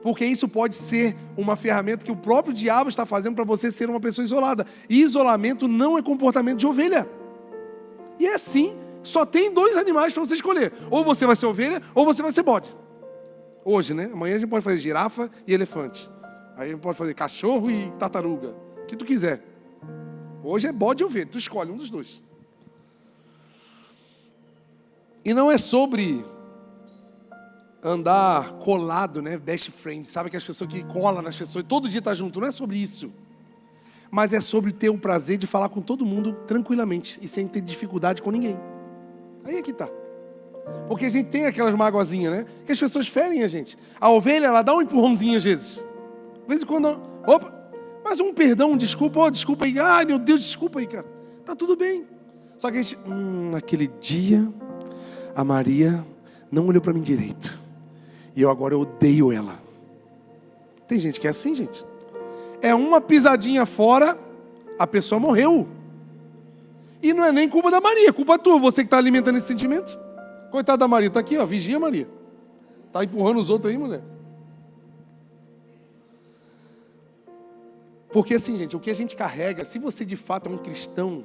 Porque isso pode ser uma ferramenta que o próprio diabo está fazendo para você ser uma pessoa isolada. E isolamento não é comportamento de ovelha. E é assim, só tem 2 animais para você escolher. Ou você vai ser ovelha, ou você vai ser bode. Hoje, né? Amanhã a gente pode fazer girafa e elefante. Aí a gente pode fazer cachorro e tartaruga. O que tu quiser. Hoje é bode ou ovelha. Tu escolhe um dos 2. E não é sobre andar colado, né? Best friend. Sabe que as pessoas que colam nas pessoas, todo dia tá junto. Não é sobre isso. Mas é sobre ter o prazer de falar com todo mundo tranquilamente e sem ter dificuldade com ninguém. Aí é que tá. Porque a gente tem aquelas mágoazinhas, né? Que as pessoas ferem a gente. A ovelha, ela dá um empurrãozinho às vezes. De vez em quando, opa, mas um perdão, desculpa, desculpa aí. Ai, meu Deus, desculpa aí, cara. Tá tudo bem. Só que a gente, naquele dia, a Maria não olhou para mim direito. E agora eu odeio ela. Tem gente que é assim, gente. É uma pisadinha fora, a pessoa morreu. E não é nem culpa da Maria, culpa tua, você que está alimentando esse sentimento. Coitada da Maria, está aqui, ó, vigia Maria. Está empurrando os outros aí, mulher. Porque assim, gente, o que a gente carrega, se você de fato é um cristão,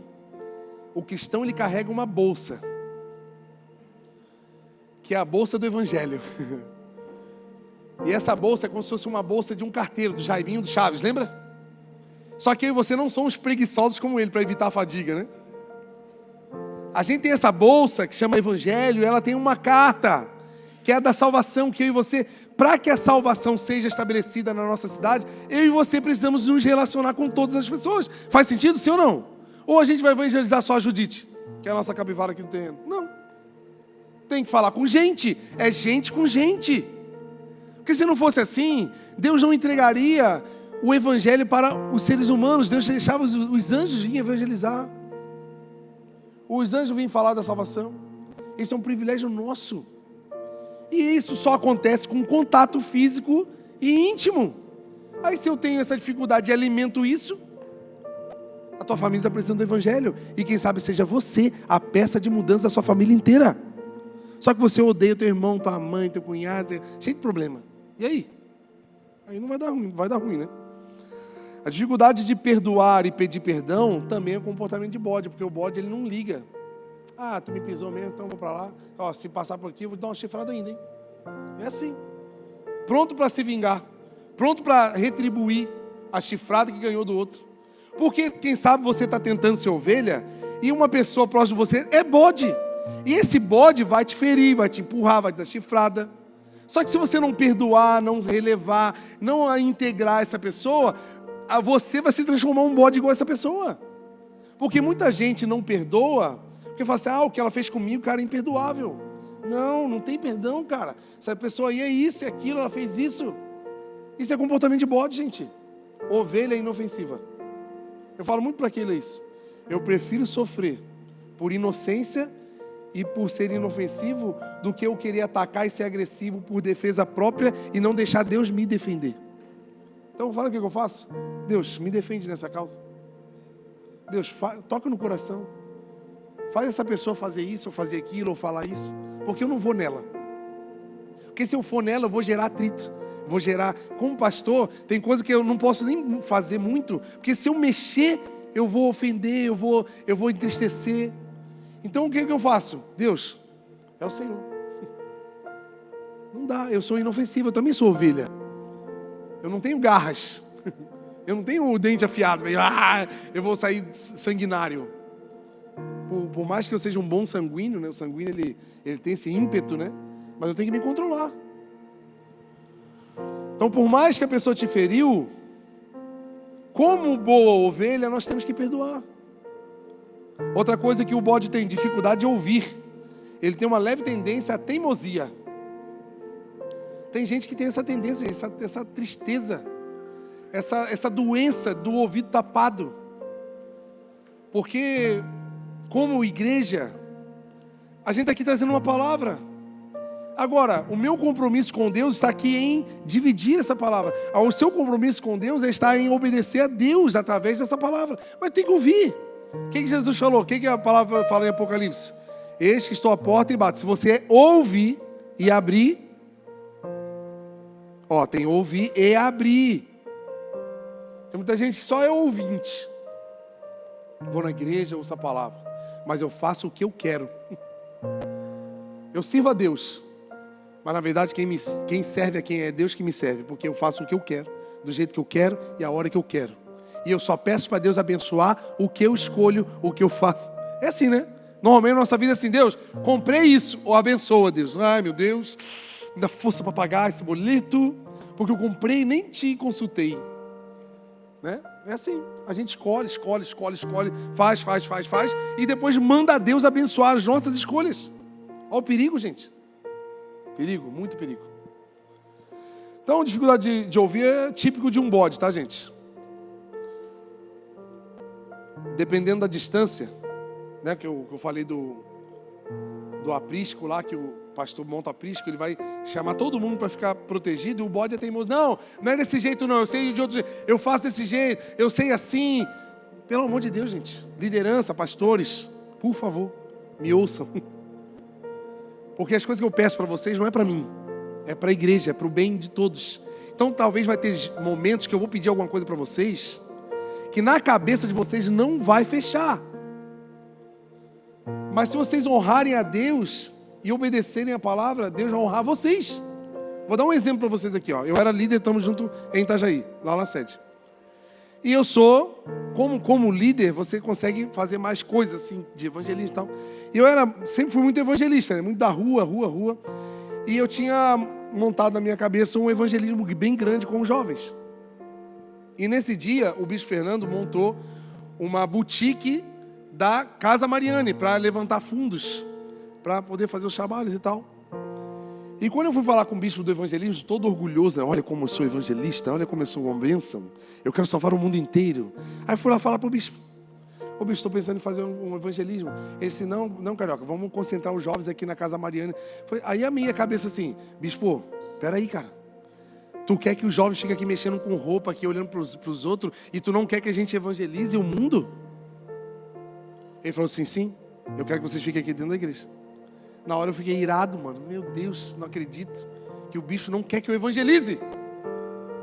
o cristão ele carrega uma bolsa, que é a bolsa do Evangelho. E essa bolsa é como se fosse uma bolsa de um carteiro, do Jaiminho do Chaves, lembra? Só que eu e você não somos preguiçosos como ele, para evitar a fadiga, né? A gente tem essa bolsa que chama Evangelho, ela tem uma carta, que é a da salvação, que eu e você, para que a salvação seja estabelecida na nossa cidade, eu e você precisamos nos relacionar com todas as pessoas. Faz sentido, sim ou não? Ou a gente vai evangelizar só a Judite, que é a nossa capivara aqui no terreno? Não. Tem que falar com gente, é gente com gente. Porque se não fosse assim, Deus não entregaria o evangelho para os seres humanos, Deus deixava os anjos virem evangelizar. Os anjos vêm falar da salvação. Esse é um privilégio nosso. E isso só acontece com contato físico e íntimo. Aí se eu tenho essa dificuldade e alimento isso, a tua família está precisando do evangelho. E quem sabe seja você a peça de mudança da sua família inteira. Só que você odeia teu irmão, tua mãe, teu cunhado, cheio de problema. E aí? Aí não vai dar ruim, né? A dificuldade de perdoar e pedir perdão também é um comportamento de bode, porque o bode ele não liga. Ah, tu me pisou mesmo, então vou para lá. Ó, se passar por aqui, eu vou dar uma chifrada ainda, hein? É assim. Pronto para se vingar. Pronto para retribuir a chifrada que ganhou do outro. Porque, quem sabe, você está tentando ser ovelha e uma pessoa próxima de você é bode. E esse bode vai te ferir, vai te empurrar, vai te dar chifrada. Só que se você não perdoar, não relevar, não integrar essa pessoa, você vai se transformar em um bode igual essa pessoa. Porque muita gente não perdoa, porque fala assim, o que ela fez comigo, cara, é imperdoável. Não tem perdão, cara. Essa pessoa aí é isso, é aquilo, ela fez isso. Isso é comportamento de bode, gente. Ovelha é inofensiva. Eu falo muito para aquele isso. Eu prefiro sofrer por inocência e por ser inofensivo do que eu querer atacar e ser agressivo por defesa própria e não deixar Deus me defender. Então fala o que eu faço. Deus, me defende nessa causa. Deus, toca no coração. Faz essa pessoa fazer isso, ou fazer aquilo, ou falar isso. Porque eu não vou nela. Porque se eu for nela, eu vou gerar atrito. Vou gerar... Como pastor, tem coisa que eu não posso nem fazer muito. Porque se eu mexer, eu vou ofender, eu vou entristecer. Então o que eu faço? Deus, é o Senhor. Não dá, eu sou inofensivo, eu também sou ovelha. Eu não tenho garras. Eu não tenho o dente afiado. Eu vou sair sanguinário. Por mais que eu seja um bom sanguíneo, né? O sanguíneo ele tem esse ímpeto, né? Mas eu tenho que me controlar. Então, por mais que a pessoa te feriu, como boa ovelha, nós temos que perdoar. Outra coisa que o bode tem dificuldade de ouvir. Ele tem uma leve tendência à teimosia. Tem gente que tem essa tendência, essa tristeza, essa doença do ouvido tapado. Porque, como igreja, a gente está aqui trazendo uma palavra. Agora, o meu compromisso com Deus está aqui em dividir essa palavra. O seu compromisso com Deus está em obedecer a Deus através dessa palavra. Mas tem que ouvir. O que Jesus falou? O que a palavra fala em Apocalipse? Eis que estou à porta e bato. Se você ouvir e abrir... tem ouvir e abrir. Tem muita gente que só é ouvinte. Vou na igreja, ouço a palavra. Mas eu faço o que eu quero. Eu sirvo a Deus. Mas na verdade quem serve a quem é Deus que me serve. Porque eu faço o que eu quero, do jeito que eu quero e a hora que eu quero. E eu só peço para Deus abençoar o que eu escolho, o que eu faço. É assim, né? Normalmente a nossa vida é assim, Deus, comprei isso, ou abençoa, Deus. Ai, meu Deus, me dá força para pagar esse boleto, porque eu comprei e nem te consultei. Né? É assim, a gente escolhe, faz, e depois manda a Deus abençoar as nossas escolhas. Olha o perigo, gente. Perigo, muito perigo. Então, dificuldade de ouvir é típico de um bode, tá, gente? Dependendo da distância, né, que eu falei do aprisco lá, que pastor monta aprisco, ele vai chamar todo mundo para ficar protegido, e o bode é teimoso. Não é desse jeito não, eu sei de outro jeito, eu faço desse jeito, eu sei assim. Pelo amor de Deus, gente. Liderança, pastores, por favor, me ouçam. Porque as coisas que eu peço para vocês não é para mim, é para a igreja, é para o bem de todos. Então talvez vai ter momentos que eu vou pedir alguma coisa para vocês, que na cabeça de vocês não vai fechar. Mas se vocês honrarem a Deus e obedecerem a palavra, Deus vai honrar vocês. Vou dar um exemplo para vocês aqui. Eu era líder, estamos juntos em Itajaí, lá na sede. E eu sou, como líder, você consegue fazer mais coisas assim, de evangelismo e tal. E eu sempre fui muito evangelista, né? Muito da rua. E eu tinha montado na minha cabeça um evangelismo bem grande com os jovens. E nesse dia, o Bispo Fernando montou uma boutique da Casa Mariane para levantar fundos, para poder fazer os trabalhos e tal. E quando eu fui falar com o bispo do evangelismo, todo orgulhoso, né? Olha como eu sou evangelista, olha como eu sou uma bênção, eu quero salvar o mundo inteiro. Aí eu fui lá falar para o bispo: ô bispo, estou pensando em fazer um evangelismo. Ele disse: não, carioca, vamos concentrar os jovens aqui na Casa Mariane. Aí a minha cabeça assim: bispo, peraí, cara, tu quer que os jovens fiquem aqui mexendo com roupa, aqui olhando para os outros, e tu não quer que a gente evangelize o mundo? Ele falou assim: sim, eu quero que vocês fiquem aqui dentro da igreja. Na hora eu fiquei irado, mano. Meu Deus, não acredito que o bispo não quer que eu evangelize.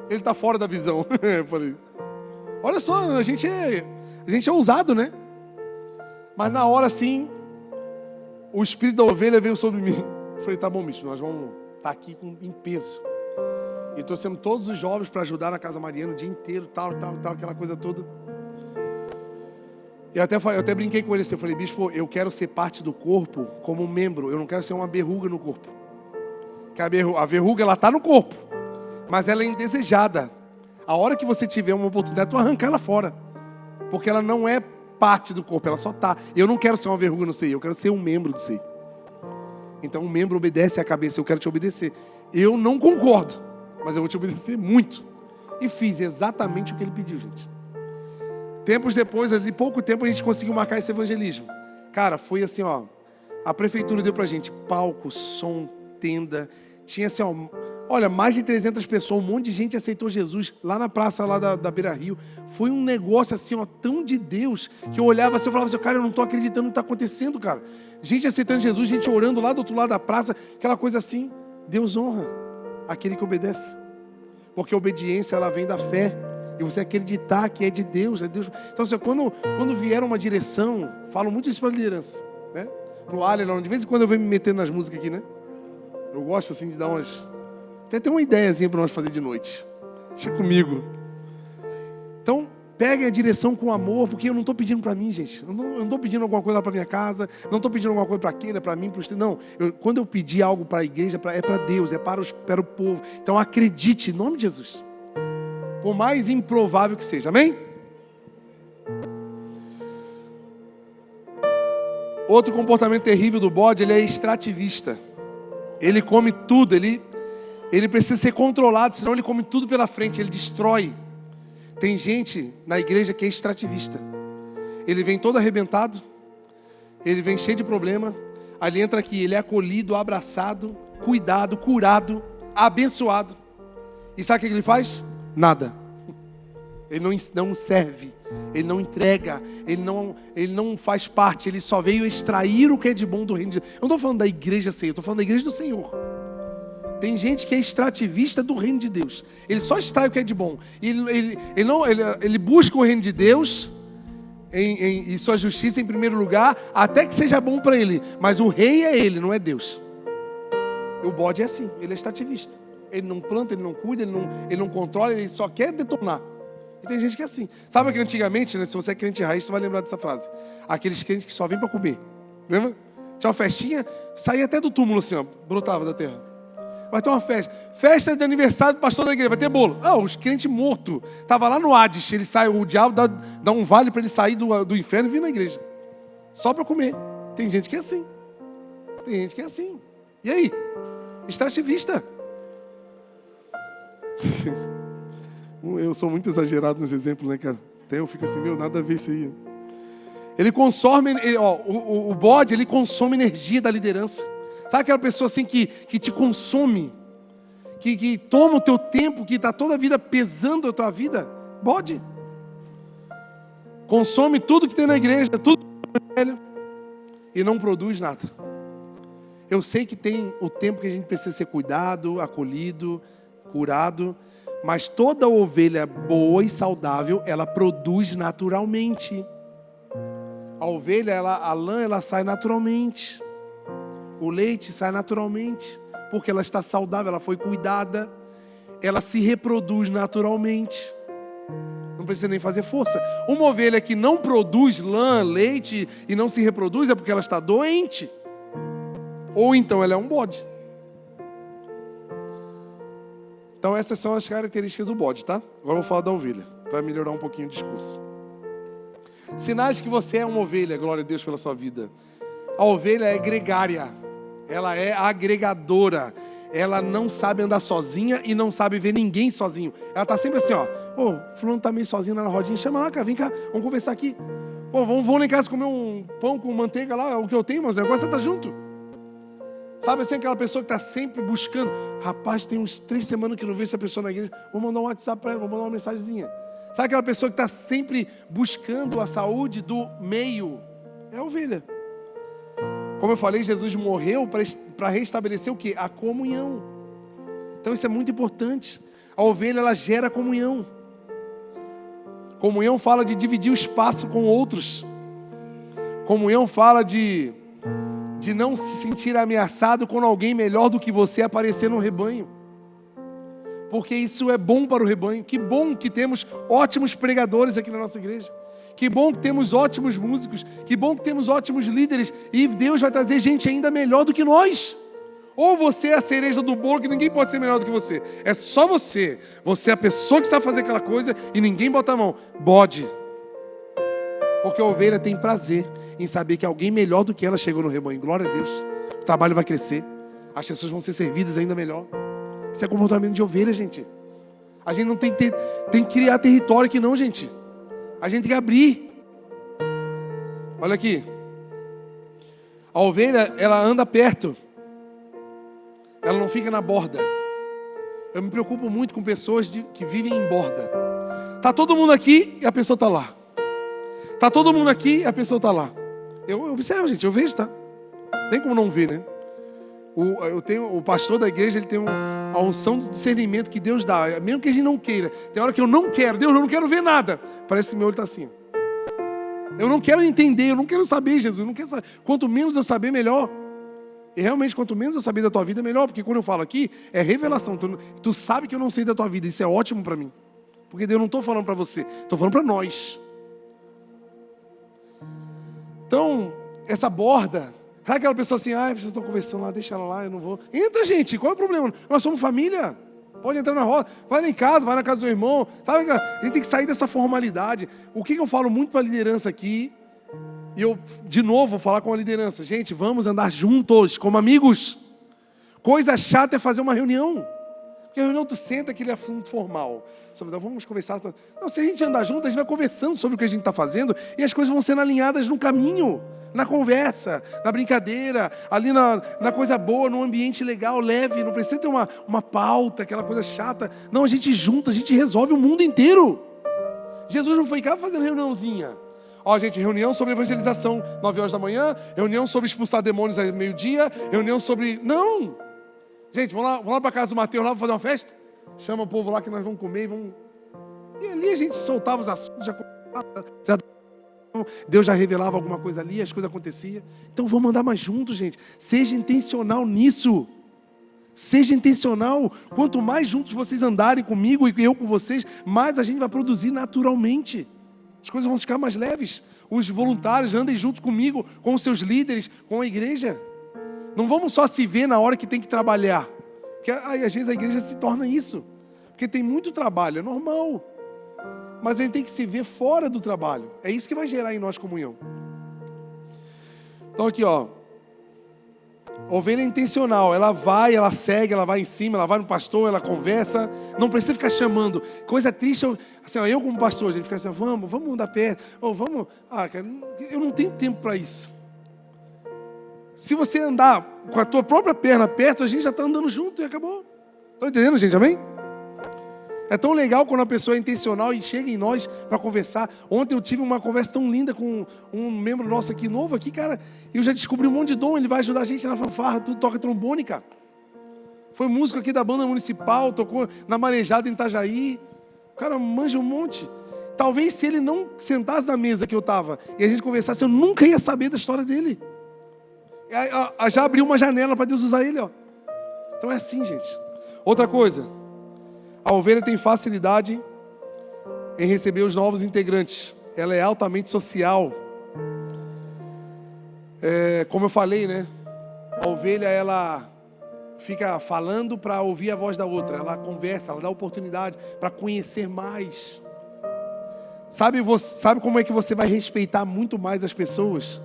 Ele está fora da visão. Eu falei: olha só, a gente é ousado, né? Mas na hora assim, o espírito da ovelha veio sobre mim. Eu falei: tá bom, bispo, nós vamos estar aqui em peso. E trouxemos todos os jovens para ajudar na Casa Mariana o dia inteiro, tal, aquela coisa toda. Eu até brinquei com ele assim, eu falei: bispo, eu quero ser parte do corpo como um membro, eu não quero ser uma verruga no corpo. Porque a verruga, ela está no corpo, mas ela é indesejada. A hora que você tiver uma oportunidade, tu arrancar ela fora, porque ela não é parte do corpo, ela só está. Eu não quero ser uma verruga no seio, eu quero ser um membro do seio. Então um membro obedece à cabeça, eu quero te obedecer. Eu não concordo, mas eu vou te obedecer muito. E fiz exatamente o que ele pediu, gente. Tempos depois, ali pouco tempo, a gente conseguiu marcar esse evangelismo. Cara, foi assim, ó. A prefeitura deu pra gente palco, som, tenda. Tinha assim, ó. Olha, mais de 300 pessoas, um monte de gente aceitou Jesus lá na praça lá da Beira Rio. Foi um negócio assim, ó, tão de Deus, que eu olhava assim, eu falava assim: cara, eu não tô acreditando no que tá acontecendo, cara. Gente aceitando Jesus, gente orando lá do outro lado da praça, aquela coisa assim. Deus honra aquele que obedece. Porque a obediência, ela vem da fé. E você acreditar que é de Deus, é Deus. Então, assim, quando vier uma direção, falo muito isso para a liderança, né? Pro Alelon, de vez em quando eu venho me metendo nas músicas aqui, né? Eu gosto assim de dar umas... Tem uma ideiazinha para nós fazer de noite. Deixa comigo. Então, peguem a direção com amor, porque eu não estou pedindo para mim, gente. Eu não estou pedindo alguma coisa lá para minha casa, não estou pedindo alguma coisa para quem, é para mim, para os... Não, quando eu pedir algo para a igreja, é para Deus, é para o povo. Então, acredite, em nome de Jesus. Por mais improvável que seja, amém? Outro comportamento terrível do bode, ele é extrativista. Ele come tudo, ele precisa ser controlado, senão ele come tudo pela frente, ele destrói. Tem gente na igreja que é extrativista. Ele vem todo arrebentado, ele vem cheio de problema, aí ele entra aqui, ele é acolhido, abraçado, cuidado, curado, abençoado. E sabe o que ele faz? Nada. Ele não serve, ele não entrega, ele não faz parte, ele só veio extrair o que é de bom do reino de Deus. Eu não estou falando da igreja Senhor, eu estou falando da igreja do Senhor. Tem gente que é extrativista do reino de Deus. Ele só extrai o que é de bom. Ele busca o reino de Deus e sua justiça em primeiro lugar, até que seja bom para ele. Mas o rei é ele, não é Deus. O bode é assim, ele é extrativista. Ele não planta, ele não cuida, ele não controla, ele só quer detonar. E tem gente que é assim. Sabe que antigamente, né, se você é crente raiz, você vai lembrar dessa frase. Aqueles crentes que só vêm para comer. Lembra? Tinha uma festinha, saía até do túmulo assim, ó, brotava da terra. Vai ter uma festa. Festa de aniversário do pastor da igreja, vai ter bolo. Ah, os crentes mortos. Estava lá no Hades, ele sai, o diabo dá um vale para ele sair do inferno e vir na igreja. Só para comer. Tem gente que é assim. Tem gente que é assim. E aí? Extrativista. Eu sou muito exagerado nesse exemplo, né, cara? Até eu fico assim, nada a ver isso aí. Ele consome, o bode, ele consome energia da liderança. Sabe aquela pessoa assim que te consome? Que toma o teu tempo, que está toda a vida pesando a tua vida? Bode. Consome tudo que tem na igreja, tudo velho, e não produz nada. Eu sei que tem o tempo que a gente precisa ser cuidado, acolhido, curado, mas toda ovelha boa e saudável, ela produz naturalmente. A ovelha, a lã, ela sai naturalmente. O leite sai naturalmente, porque ela está saudável, ela foi cuidada. Ela se reproduz naturalmente. Não precisa nem fazer força. Uma ovelha que não produz lã, leite e não se reproduz é porque ela está doente. Ou então ela é um bode. Então essas são as características do bode, tá? Agora eu vou falar da ovelha, para melhorar um pouquinho o discurso. Sinais que você é uma ovelha, glória a Deus pela sua vida. A ovelha é gregária, ela é agregadora, ela não sabe andar sozinha e não sabe ver ninguém sozinho. Ela está sempre assim, ó, fulano tá meio sozinho na rodinha, chama lá, cara, vem cá, vamos conversar aqui. Vamos lá em casa comer um pão com manteiga lá, o que eu tenho, mas o negócio é estar junto. Sabe assim, aquela pessoa que está sempre buscando. Rapaz, tem uns 3 semanas que não vejo essa pessoa na igreja. Vou mandar um WhatsApp para ela, vou mandar uma mensagenzinha. Sabe aquela pessoa que está sempre buscando a saúde do meio? É a ovelha. Como eu falei, Jesus morreu para restabelecer o quê? A comunhão. Então isso é muito importante. A ovelha, ela gera comunhão. Comunhão fala de dividir o espaço com outros. Comunhão fala de não se sentir ameaçado quando alguém melhor do que você aparecer no rebanho. Porque isso é bom para o rebanho. Que bom que temos ótimos pregadores aqui na nossa igreja. Que bom que temos ótimos músicos. Que bom que temos ótimos líderes. E Deus vai trazer gente ainda melhor do que nós. Ou você é a cereja do bolo que ninguém pode ser melhor do que você. É só você. Você é a pessoa que sabe fazer aquela coisa e ninguém bota a mão. Bode. Porque a ovelha tem prazer em saber que alguém melhor do que ela chegou no rebanho. Glória a Deus. O trabalho vai crescer. As pessoas vão ser servidas ainda melhor. Isso é comportamento de ovelha, gente. A gente não tem que criar território aqui não, gente. A gente tem que abrir. Olha aqui. A ovelha, ela anda perto. Ela não fica na borda. Eu me preocupo muito com pessoas que vivem em borda. Tá todo mundo aqui e a pessoa tá lá. Tá todo mundo aqui e a pessoa tá lá. Eu observo, gente, eu vejo, tá? Tem como não ver, né? O pastor da igreja, ele tem a unção de discernimento que Deus dá. Mesmo que a gente não queira. Tem hora que eu não quero, Deus, eu não quero ver nada. Parece que meu olho está assim. Eu não quero entender, eu não quero saber, Jesus. Eu não quero saber. Quanto menos eu saber, melhor. E realmente, quanto menos eu saber da tua vida, melhor. Porque quando eu falo aqui, é revelação. Tu sabe que eu não sei da tua vida. Isso é ótimo para mim. Porque eu não estou falando para você. Estou falando para nós. Então, essa borda... Sabe aquela pessoa assim, vocês estão conversando lá, deixa ela lá, eu não vou. Entra, gente, qual é o problema? Nós somos família. Pode entrar na roda, vai lá em casa, vai na casa do irmão. Sabe? A gente tem que sair dessa formalidade. O que eu falo muito para a liderança aqui, e eu, de novo, vou falar com a liderança. Gente, vamos andar juntos, como amigos. Coisa chata é fazer uma reunião. Porque a reunião tu senta aquele assunto formal. Vamos conversar. Não, se a gente andar junto, a gente vai conversando sobre o que a gente está fazendo e as coisas vão sendo alinhadas no caminho. Na conversa, na brincadeira, ali na coisa boa, num ambiente legal, leve. Não precisa ter uma pauta, aquela coisa chata. Não, a gente junta, a gente resolve o mundo inteiro. Jesus não foi cá fazendo reuniãozinha. Gente, reunião sobre evangelização, 9 horas da manhã. Reunião sobre expulsar demônios ao meio-dia. Reunião sobre... Não! Gente, vamos lá para casa do Mateus, lá para fazer uma festa? Chama o povo lá que nós vamos comer e vamos... E ali a gente soltava os assuntos, já Deus já revelava alguma coisa ali, as coisas aconteciam. Então vamos andar mais juntos, gente. Seja intencional nisso. Seja intencional. Quanto mais juntos vocês andarem comigo e eu com vocês, mais a gente vai produzir naturalmente. As coisas vão ficar mais leves. Os voluntários andem junto comigo, com os seus líderes, com a igreja. Não vamos só se ver na hora que tem que trabalhar. Porque às vezes a igreja se torna isso. Porque tem muito trabalho, é normal. Mas a gente tem que se ver fora do trabalho. É isso que vai gerar em nós comunhão. Então aqui, ó. Ovelha intencional. Ela vai, ela segue, ela vai em cima, ela vai no pastor, ela conversa. Não precisa ficar chamando. Coisa triste, assim, ó, eu como pastor, a gente fica assim, vamos andar perto. Vamos. Cara, eu não tenho tempo para isso. Se você andar com a tua própria perna perto, a gente já está andando junto e acabou. Estão entendendo, gente? Amém? É tão legal quando a pessoa é intencional e chega em nós para conversar. Ontem eu tive uma conversa tão linda com um membro nosso aqui, novo aqui, cara. E eu já descobri um monte de dom. Ele vai ajudar a gente na fanfarra, tudo, toca trombone, cara. Foi músico aqui da banda municipal, tocou na Marejada em Itajaí. O cara manja um monte. Talvez se ele não sentasse na mesa que eu estava e a gente conversasse, eu nunca ia saber da história dele. Já abriu uma janela para Deus usar ele, ó. Então é assim, gente. Outra coisa, a ovelha tem facilidade em receber os novos integrantes. Ela é altamente social. Como eu falei, né? A ovelha, ela fica falando para ouvir a voz da outra. Ela conversa, ela dá oportunidade para conhecer mais. Sabe como é que você vai respeitar muito mais as pessoas?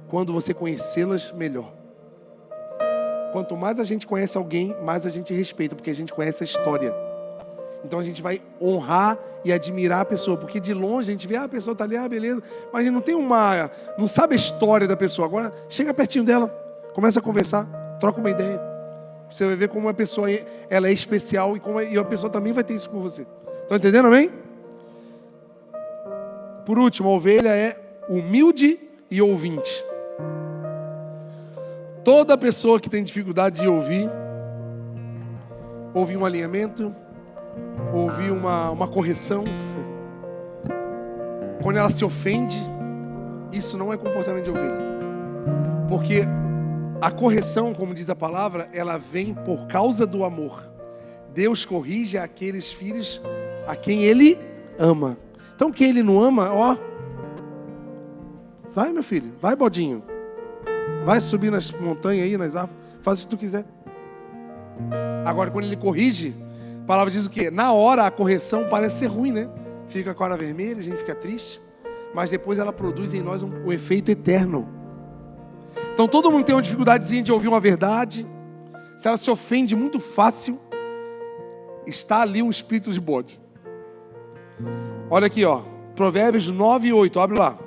Quando você conhecê-las melhor. Quanto mais a gente conhece alguém, mais a gente respeita, porque a gente conhece a história. Então a gente vai honrar e admirar a pessoa, porque de longe a gente vê, a pessoa está ali, beleza, mas a gente não sabe a história da pessoa. Agora chega pertinho dela, começa a conversar, troca uma ideia. Você vai ver como a pessoa ela é especial e a pessoa também vai ter isso por você. Estão entendendo, amém? Por último, a ovelha é humilde e ouvinte. Toda pessoa que tem dificuldade de ouvir um alinhamento, ouvir uma correção, quando ela se ofende, isso não é comportamento de ovelha. Porque a correção, como diz a palavra, ela vem por causa do amor. Deus corrige aqueles filhos a quem Ele ama. Então quem Ele não ama, ó, vai meu filho, vai bodinho. Vai subir nas montanhas aí, nas árvores, faz o que tu quiser. Agora, quando Ele corrige, a palavra diz o quê? Na hora a correção parece ser ruim, né? Fica com a cara vermelha, a gente fica triste. Mas depois ela produz em nós um efeito eterno. Então todo mundo tem uma dificuldadezinha de ouvir uma verdade. Se ela se ofende muito fácil, está ali um espírito de bode. Olha aqui, ó. Provérbios 9:8, abre lá.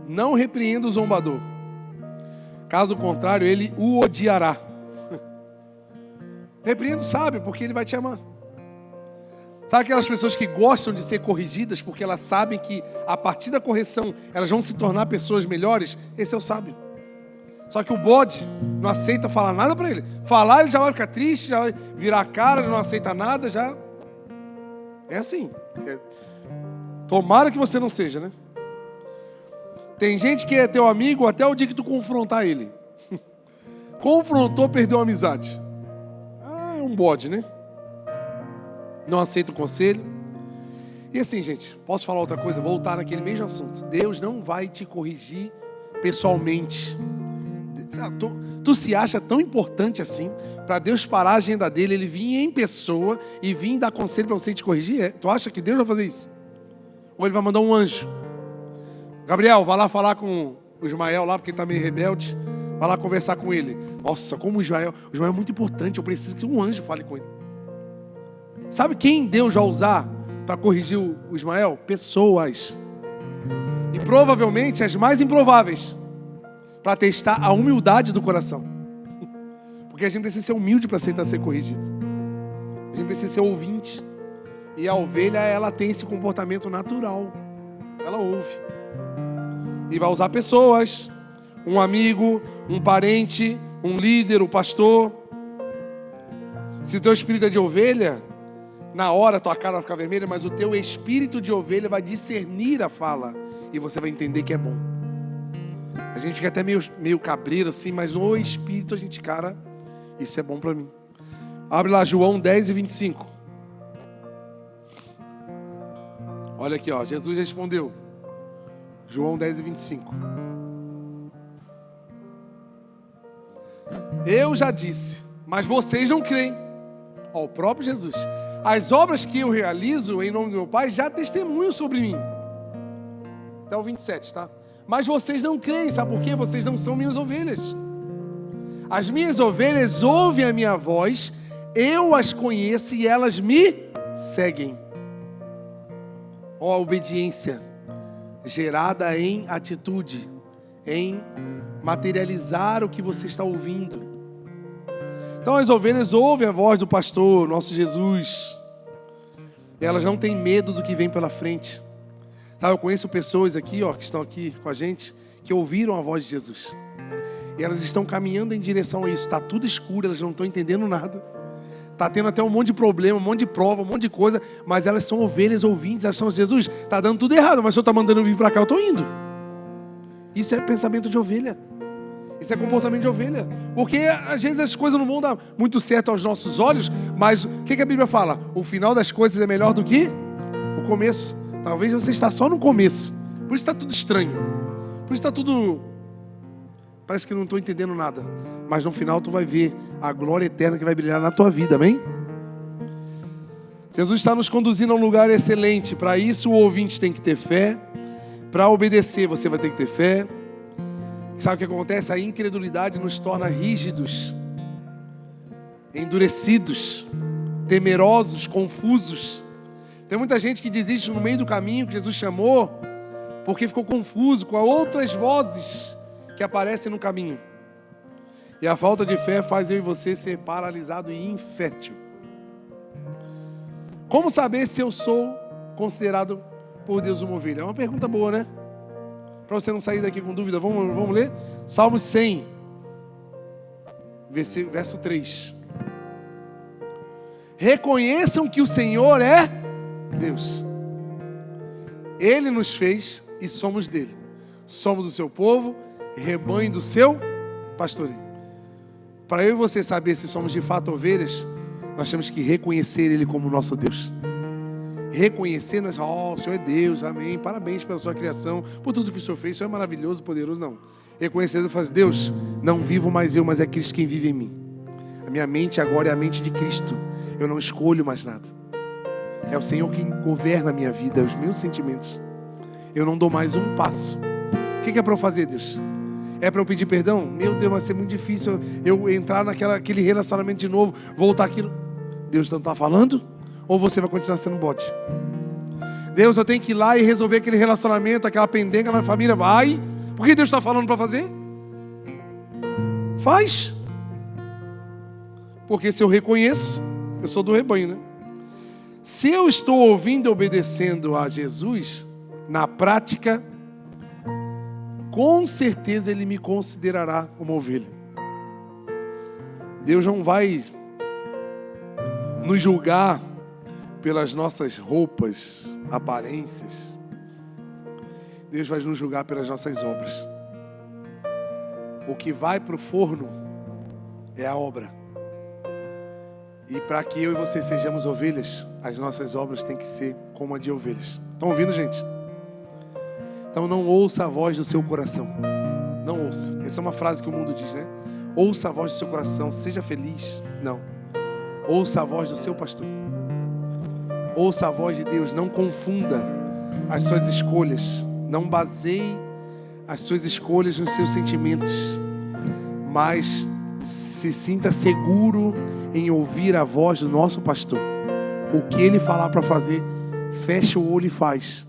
Não repreenda o zombador, caso contrário, ele o odiará. Repreenda o sábio, porque ele vai te amar. Sabe aquelas pessoas que gostam de ser corrigidas, porque elas sabem que a partir da correção elas vão se tornar pessoas melhores? Esse é o sábio. Só que o bode não aceita falar nada para ele. Falar, ele já vai ficar triste, já vai virar a cara, não aceita nada, já... É assim. Tomara que você não seja, né? Tem gente que é teu amigo até o dia que tu confrontar ele. Confrontou, perdeu a amizade. É um bode, né? Não aceita o conselho. E assim, gente, posso falar outra coisa? Voltar naquele mesmo assunto. Deus não vai te corrigir pessoalmente. Tu se acha tão importante assim para Deus parar a agenda dele, ele vir em pessoa e vir dar conselho para você te corrigir? Tu acha que Deus vai fazer isso? Ou ele vai mandar um anjo? Gabriel, vai lá falar com o Ismael lá, porque ele está meio rebelde. Vai lá conversar com ele. Nossa, como o Ismael é muito importante, eu preciso que um anjo fale com ele. Sabe quem Deus vai usar para corrigir o Ismael? Pessoas. E provavelmente as mais improváveis, para testar a humildade do coração. Porque a gente precisa ser humilde para aceitar ser corrigido. A gente precisa ser ouvinte. E a ovelha, ela tem esse comportamento natural. Ela ouve. E vai usar pessoas, um amigo, um parente, um líder, um pastor. Se o teu espírito é de ovelha, na hora tua cara vai ficar vermelha, mas o teu espírito de ovelha vai discernir a fala e você vai entender que é bom. A gente fica até meio cabreiro assim, mas no espírito a gente, cara, isso é bom para mim. Abre lá João 10:25. Olha aqui, ó, Jesus respondeu. João 10:25. Eu já disse, mas vocês não creem. Ó, o próprio Jesus. As obras que eu realizo em nome do meu Pai já testemunham sobre mim. Até o 27, tá? Mas vocês não creem, sabe por quê? Vocês não são minhas ovelhas. As minhas ovelhas ouvem a minha voz, eu as conheço e elas me seguem. Ó, a obediência. gerada em atitude, em materializar o que você está ouvindo. Então as ovelhas ouvem a voz do pastor, nosso Jesus. Elas não têm medo do que vem pela frente. Tá, eu conheço pessoas aqui, que estão aqui com a gente, que ouviram a voz de Jesus. E elas estão caminhando em direção a isso. Está tudo escuro, elas não estão entendendo nada. Está tendo até um monte de problema, um monte de prova, um monte de coisa. Mas elas são ovelhas ouvintes, elas são Jesus. Está dando tudo errado, mas o Senhor está mandando eu vir para cá, eu estou indo. Isso é pensamento de ovelha. Isso é comportamento de ovelha. Porque às vezes as coisas não vão dar muito certo aos nossos olhos. Mas o que a Bíblia fala? O final das coisas é melhor do que o começo. Talvez você está só no começo. Por isso está tudo estranho. Por isso está tudo... Parece que não estou entendendo nada. Mas no final tu vai ver a glória eterna que vai brilhar na tua vida, amém? Jesus está nos conduzindo a um lugar excelente. Para isso o ouvinte tem que ter fé. Para obedecer você vai ter que ter fé. Sabe o que acontece? A incredulidade nos torna rígidos, endurecidos, temerosos, confusos. Tem muita gente que desiste no meio do caminho que Jesus chamou, porque ficou confuso com outras vozes que aparecem no caminho. E a falta de fé faz eu e você ser paralisado e infértil. Como saber se eu sou considerado por Deus uma ovelha? É uma pergunta boa, né? Para você não sair daqui com dúvida, vamos ler? Salmos 100, verso 3. Reconheçam que o Senhor é Deus. Ele nos fez e somos dele. Somos o seu povo, rebanho do seu pastoreio. Para eu e você saber se somos de fato ovelhas, nós temos que reconhecer Ele como nosso Deus. Reconhecer, nós, o Senhor é Deus, amém, parabéns pela sua criação, por tudo que o Senhor fez, o Senhor é maravilhoso, poderoso, não. Reconhecer e fazer, Deus, não vivo mais eu, mas é Cristo quem vive em mim. A minha mente agora é a mente de Cristo, eu não escolho mais nada. É o Senhor quem governa a minha vida, os meus sentimentos. Eu não dou mais um passo. O que é para eu fazer, Deus? É para eu pedir perdão? Meu Deus, vai ser muito difícil eu entrar naquele relacionamento de novo, voltar aquilo. Deus não está falando? Ou você vai continuar sendo bode? Deus, eu tenho que ir lá e resolver aquele relacionamento, aquela pendenga na família. Vai. Por que Deus está falando para fazer? Faz. Porque se eu reconheço, eu sou do rebanho, né? Se eu estou ouvindo e obedecendo a Jesus, na prática, com certeza Ele me considerará uma ovelha. Deus não vai nos julgar pelas nossas roupas, aparências. Deus vai nos julgar pelas nossas obras. O que vai para o forno é a obra. E para que eu e você sejamos ovelhas, as nossas obras têm que ser como a de ovelhas. Estão ouvindo, gente? Então não ouça a voz do seu coração. Não ouça. Essa é uma frase que o mundo diz, né? Ouça a voz do seu coração, seja feliz. Não. Ouça a voz do seu pastor. Ouça a voz de Deus, não confunda as suas escolhas, não baseie as suas escolhas nos seus sentimentos, mas se sinta seguro em ouvir a voz do nosso pastor. O que ele falar para fazer, fecha o olho e faz.